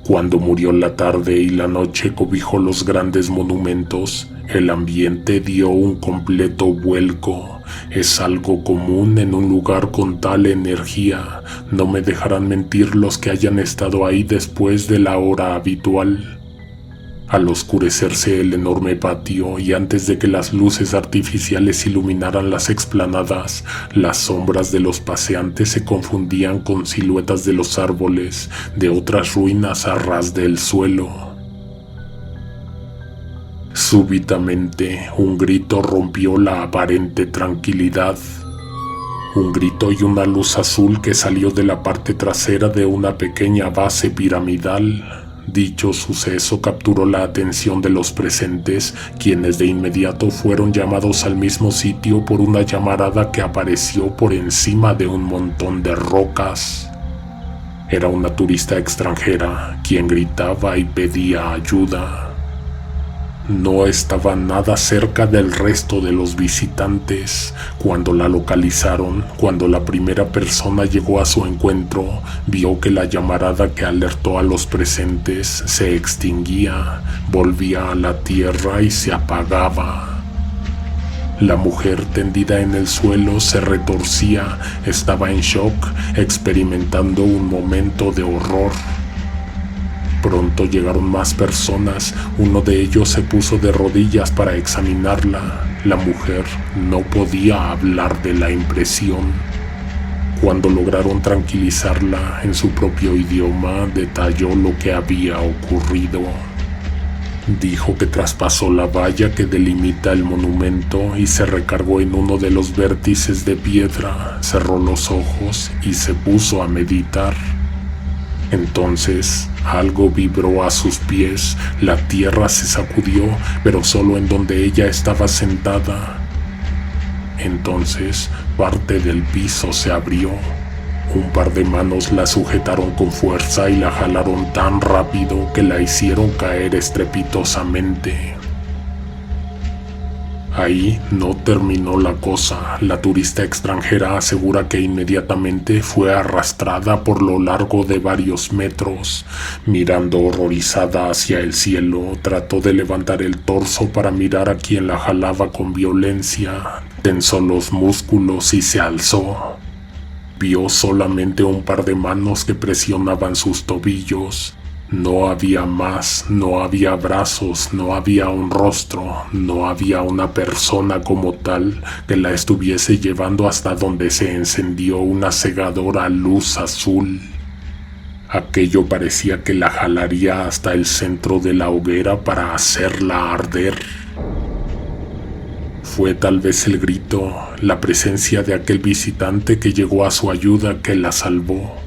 Cuando murió la tarde y la noche cobijó los grandes monumentos, el ambiente dio un completo vuelco. Es algo común en un lugar con tal energía. No me dejarán mentir los que hayan estado ahí después de la hora habitual. Al oscurecerse el enorme patio y antes de que las luces artificiales iluminaran las explanadas, las sombras de los paseantes se confundían con siluetas de los árboles, de otras ruinas a ras del suelo. Súbitamente, un grito rompió la aparente tranquilidad. Un grito y una luz azul que salió de la parte trasera de una pequeña base piramidal. Dicho suceso capturó la atención de los presentes, quienes de inmediato fueron llamados al mismo sitio por una llamarada que apareció por encima de un montón de rocas. Era una turista extranjera, quien gritaba y pedía ayuda. No estaba nada cerca del resto de los visitantes. Cuando la localizaron, cuando la primera persona llegó a su encuentro, vio que la llamarada que alertó a los presentes se extinguía, volvía a la tierra y se apagaba. La mujer tendida en el suelo se retorcía, estaba en shock, experimentando un momento de horror. Pronto llegaron más personas, uno de ellos se puso de rodillas para examinarla. La mujer no podía hablar de la impresión. Cuando lograron tranquilizarla en su propio idioma, detalló lo que había ocurrido. Dijo que traspasó la valla que delimita el monumento y se recargó en uno de los vértices de piedra, cerró los ojos y se puso a meditar. Entonces, algo vibró a sus pies, la tierra se sacudió, pero solo en donde ella estaba sentada. Entonces, parte del piso se abrió. Un par de manos la sujetaron con fuerza y la jalaron tan rápido que la hicieron caer estrepitosamente. Ahí no terminó la cosa. La turista extranjera asegura que inmediatamente fue arrastrada por lo largo de varios metros. Mirando horrorizada hacia el cielo, trató de levantar el torso para mirar a quien la jalaba con violencia. Tensó los músculos y se alzó. Vio solamente un par de manos que presionaban sus tobillos. No había más, no había brazos, no había un rostro, no había una persona como tal que la estuviese llevando hasta donde se encendió una cegadora luz azul. Aquello parecía que la jalaría hasta el centro de la hoguera para hacerla arder. Fue tal vez el grito, la presencia de aquel visitante que llegó a su ayuda que la salvó.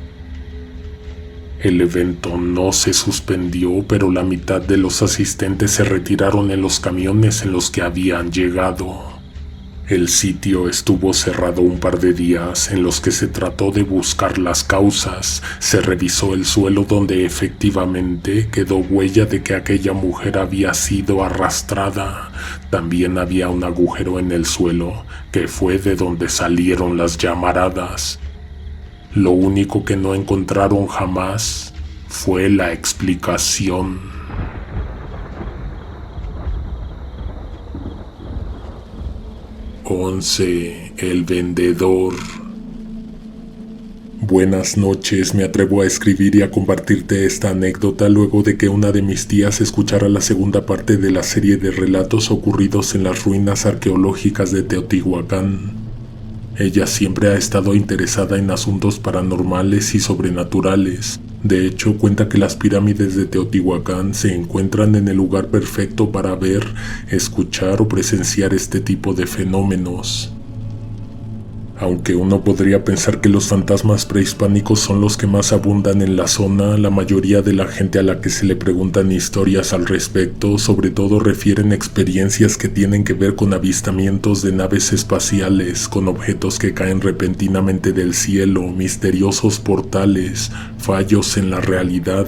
El evento no se suspendió, pero la mitad de los asistentes se retiraron en los camiones en los que habían llegado. El sitio estuvo cerrado un par de días en los que se trató de buscar las causas. Se revisó el suelo donde efectivamente quedó huella de que aquella mujer había sido arrastrada. También había un agujero en el suelo, que fue de donde salieron las llamaradas. Lo único que no encontraron jamás fue la explicación. 11. El vendedor. Buenas noches, me atrevo a escribir y a compartirte esta anécdota luego de que una de mis tías escuchara la segunda parte de la serie de relatos ocurridos en las ruinas arqueológicas de Teotihuacán. Ella siempre ha estado interesada en asuntos paranormales y sobrenaturales. De hecho, cuenta que las pirámides de Teotihuacán se encuentran en el lugar perfecto para ver, escuchar o presenciar este tipo de fenómenos. Aunque uno podría pensar que los fantasmas prehispánicos son los que más abundan en la zona, la mayoría de la gente a la que se le preguntan historias al respecto, sobre todo refieren experiencias que tienen que ver con avistamientos de naves espaciales, con objetos que caen repentinamente del cielo, misteriosos portales, fallos en la realidad.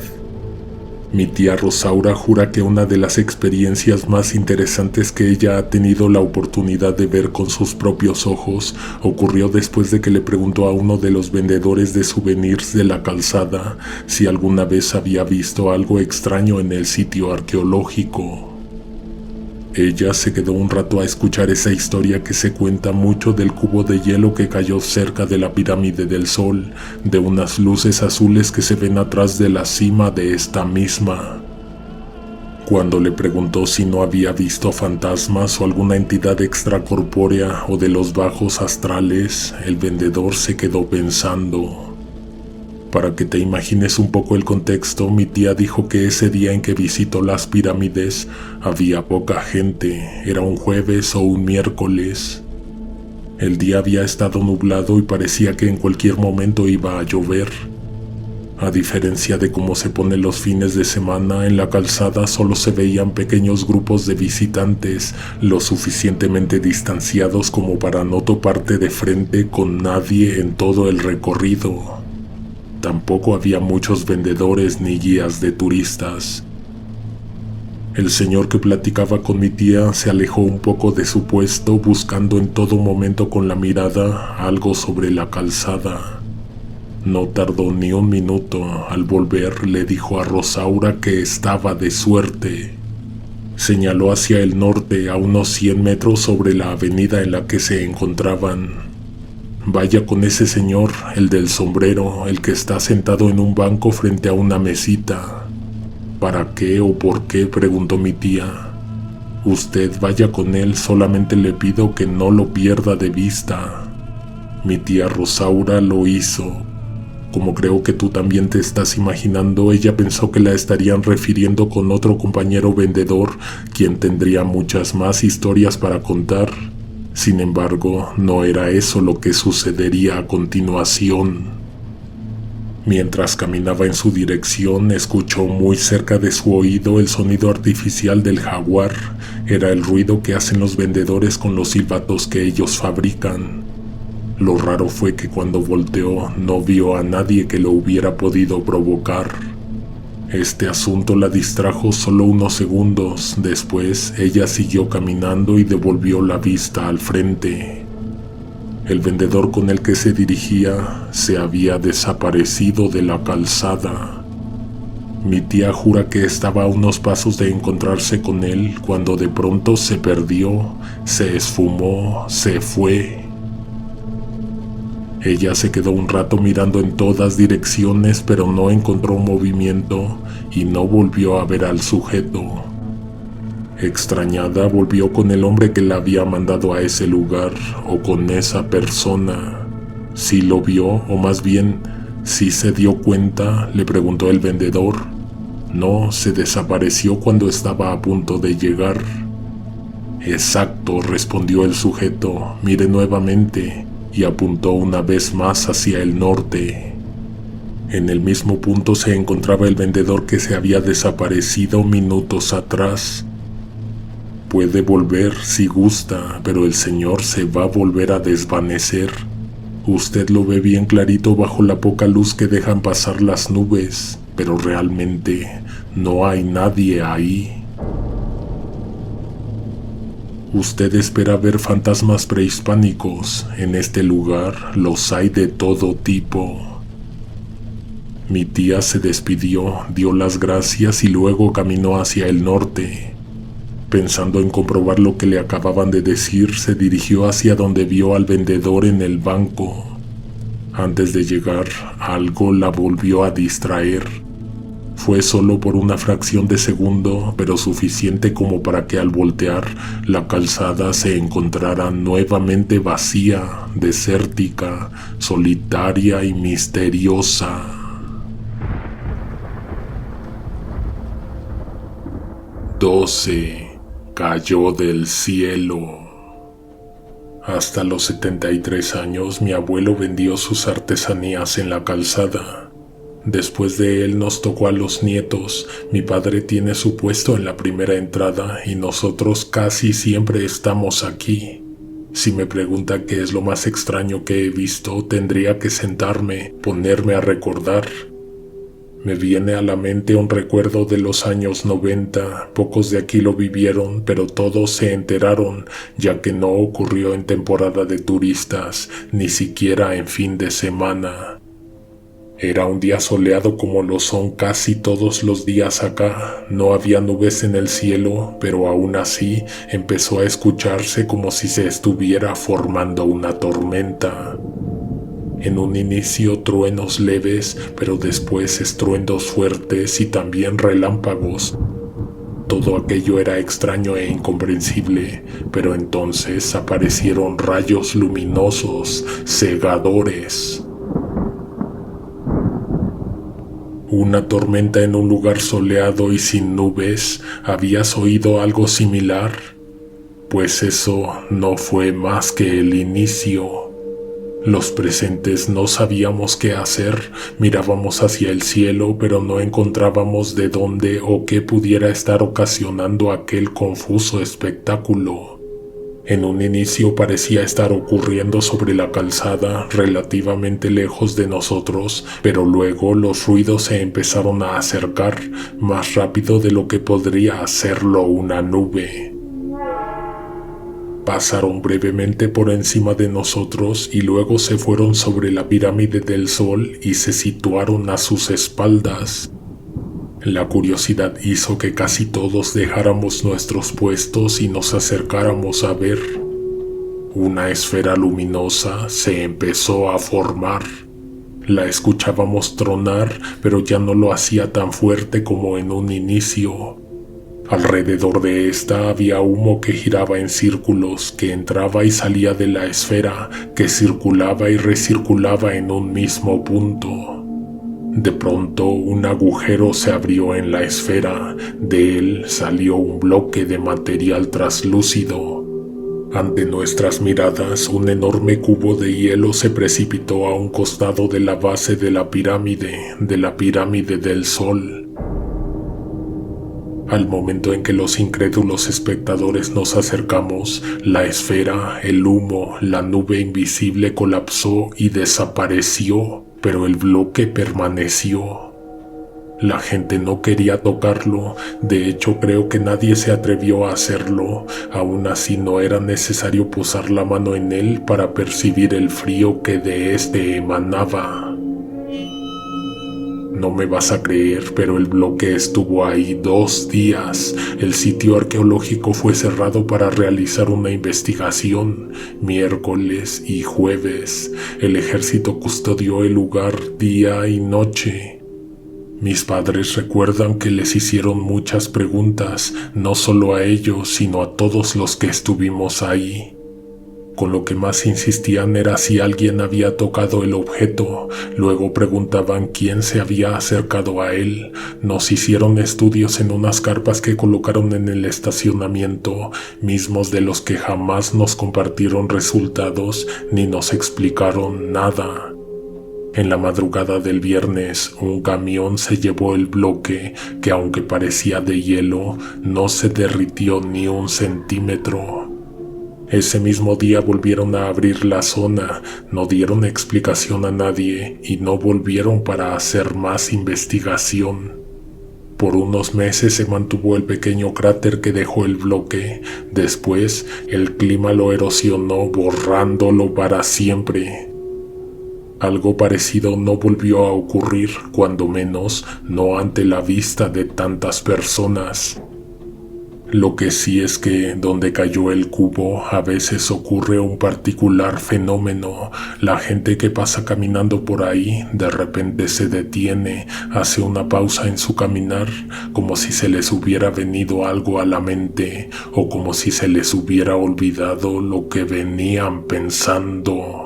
Mi tía Rosaura jura que una de las experiencias más interesantes que ella ha tenido la oportunidad de ver con sus propios ojos ocurrió después de que le preguntó a uno de los vendedores de souvenirs de la calzada si alguna vez había visto algo extraño en el sitio arqueológico. Ella se quedó un rato a escuchar esa historia que se cuenta mucho del cubo de hielo que cayó cerca de la pirámide del Sol, de unas luces azules que se ven atrás de la cima de esta misma. Cuando le preguntó si no había visto fantasmas o alguna entidad extracorpórea o de los bajos astrales, el vendedor se quedó pensando. Para que te imagines un poco el contexto, mi tía dijo que ese día en que visitó las pirámides había poca gente, era un jueves o un miércoles. El día había estado nublado y parecía que en cualquier momento iba a llover. A diferencia de cómo se pone los fines de semana, en la calzada solo se veían pequeños grupos de visitantes, lo suficientemente distanciados como para no toparte de frente con nadie en todo el recorrido. Tampoco había muchos vendedores ni guías de turistas. El señor que platicaba con mi tía se alejó un poco de su puesto, buscando en todo momento con la mirada algo sobre la calzada. No tardó ni un minuto. Al volver le dijo a Rosaura que estaba de suerte. Señaló hacia el norte, a unos 100 metros sobre la avenida en la que se encontraban. Vaya con ese señor, el del sombrero, el que está sentado en un banco frente a una mesita. ¿Para qué o por qué?, preguntó mi tía. Usted vaya con él, solamente le pido que no lo pierda de vista. Mi tía Rosaura lo hizo. Como creo que tú también te estás imaginando, ella pensó que la estarían refiriendo con otro compañero vendedor, quien tendría muchas más historias para contar. Sin embargo, no era eso lo que sucedería a continuación. Mientras caminaba en su dirección, escuchó muy cerca de su oído el sonido artificial del jaguar. Era el ruido que hacen los vendedores con los silbatos que ellos fabrican. Lo raro fue que cuando volteó no vio a nadie que lo hubiera podido provocar. Este asunto la distrajo solo unos segundos. Después, ella siguió caminando y devolvió la vista al frente. El vendedor con el que se dirigía se había desaparecido de la calzada. Mi tía jura que estaba a unos pasos de encontrarse con él cuando de pronto se perdió, se esfumó, se fue. Ella se quedó un rato mirando en todas direcciones, pero no encontró movimiento y no volvió a ver al sujeto. Extrañada, volvió con el hombre que la había mandado a ese lugar, o con esa persona. ¿Sí lo vio, o más bien, sí se dio cuenta?, le preguntó el vendedor. No, se desapareció cuando estaba a punto de llegar. Exacto, respondió el sujeto. Mire nuevamente. Y apuntó una vez más hacia el norte. En el mismo punto se encontraba el vendedor que se había desaparecido minutos atrás. Puede volver si gusta, pero el señor se va a volver a desvanecer. Usted lo ve bien clarito bajo la poca luz que dejan pasar las nubes, pero realmente no hay nadie ahí. Usted espera ver fantasmas prehispánicos. En este lugar los hay de todo tipo. Mi tía se despidió, dio las gracias y luego caminó hacia el norte. Pensando en comprobar lo que le acababan de decir, se dirigió hacia donde vio al vendedor en el banco. Antes de llegar, algo la volvió a distraer. Fue solo por una fracción de segundo, pero suficiente como para que al voltear, la calzada se encontrara nuevamente vacía, desértica, solitaria y misteriosa. 12. Cayó del cielo. Hasta los 73 años mi abuelo vendió sus artesanías en la calzada. Después de él nos tocó a los nietos. Mi padre tiene su puesto en la primera entrada y nosotros casi siempre estamos aquí. Si me pregunta qué es lo más extraño que he visto, tendría que sentarme, ponerme a recordar. Me viene a la mente un recuerdo de los años 90, pocos de aquí lo vivieron, pero todos se enteraron, ya que no ocurrió en temporada de turistas, ni siquiera en fin de semana. Era un día soleado como lo son casi todos los días acá. No había nubes en el cielo, pero aún así empezó a escucharse como si se estuviera formando una tormenta. En un inicio truenos leves, pero después estruendos fuertes y también relámpagos. Todo aquello era extraño e incomprensible, pero entonces aparecieron rayos luminosos, cegadores. Una tormenta en un lugar soleado y sin nubes. ¿Habías oído algo similar? Pues eso no fue más que el inicio. Los presentes no sabíamos qué hacer, mirábamos hacia el cielo, pero no encontrábamos de dónde o qué pudiera estar ocasionando aquel confuso espectáculo. En un inicio parecía estar ocurriendo sobre la calzada, relativamente lejos de nosotros, pero luego los ruidos se empezaron a acercar, más rápido de lo que podría hacerlo una nube. Pasaron brevemente por encima de nosotros y luego se fueron sobre la pirámide del Sol y se situaron a sus espaldas. La curiosidad hizo que casi todos dejáramos nuestros puestos y nos acercáramos a ver. Una esfera luminosa se empezó a formar. La escuchábamos tronar, pero ya no lo hacía tan fuerte como en un inicio. Alrededor de esta había humo que giraba en círculos, que entraba y salía de la esfera, que circulaba y recirculaba en un mismo punto. De pronto un agujero se abrió en la esfera, de él salió un bloque de material traslúcido. Ante nuestras miradas, un enorme cubo de hielo se precipitó a un costado de la base de la pirámide del Sol. Al momento en que los incrédulos espectadores nos acercamos, la esfera, el humo, la nube invisible colapsó y desapareció, pero el bloque permaneció. La gente no quería tocarlo, de hecho creo que nadie se atrevió a hacerlo, aún así no era necesario posar la mano en él para percibir el frío que de éste emanaba. No me vas a creer, pero el bloque estuvo ahí 2 días. El sitio arqueológico fue cerrado para realizar una investigación. Miércoles y jueves. El ejército custodió el lugar día y noche. Mis padres recuerdan que les hicieron muchas preguntas, no solo a ellos, sino a todos los que estuvimos ahí. Con lo que más insistían era si alguien había tocado el objeto, luego preguntaban quién se había acercado a él. Nos hicieron estudios en unas carpas que colocaron en el estacionamiento, mismos de los que jamás nos compartieron resultados ni nos explicaron nada. En la madrugada del viernes, un camión se llevó el bloque que, aunque parecía de hielo, no se derritió ni 1 centímetro. Ese mismo día volvieron a abrir la zona, no dieron explicación a nadie y no volvieron para hacer más investigación. Por unos meses se mantuvo el pequeño cráter que dejó el bloque. Después, el clima lo erosionó, borrándolo para siempre. Algo parecido no volvió a ocurrir, cuando menos no ante la vista de tantas personas. Lo que sí es que donde cayó el cubo a veces ocurre un particular fenómeno. La gente que pasa caminando por ahí de repente se detiene, hace una pausa en su caminar, como si se les hubiera venido algo a la mente o como si se les hubiera olvidado lo que venían pensando.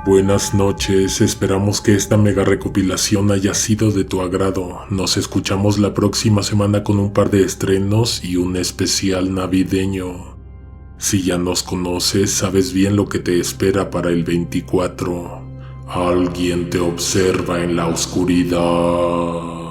Buenas noches, esperamos que esta mega recopilación haya sido de tu agrado. Nos escuchamos la próxima semana con un par de estrenos y un especial navideño. Si ya nos conoces, sabes bien lo que te espera para el 24. Alguien te observa en la oscuridad.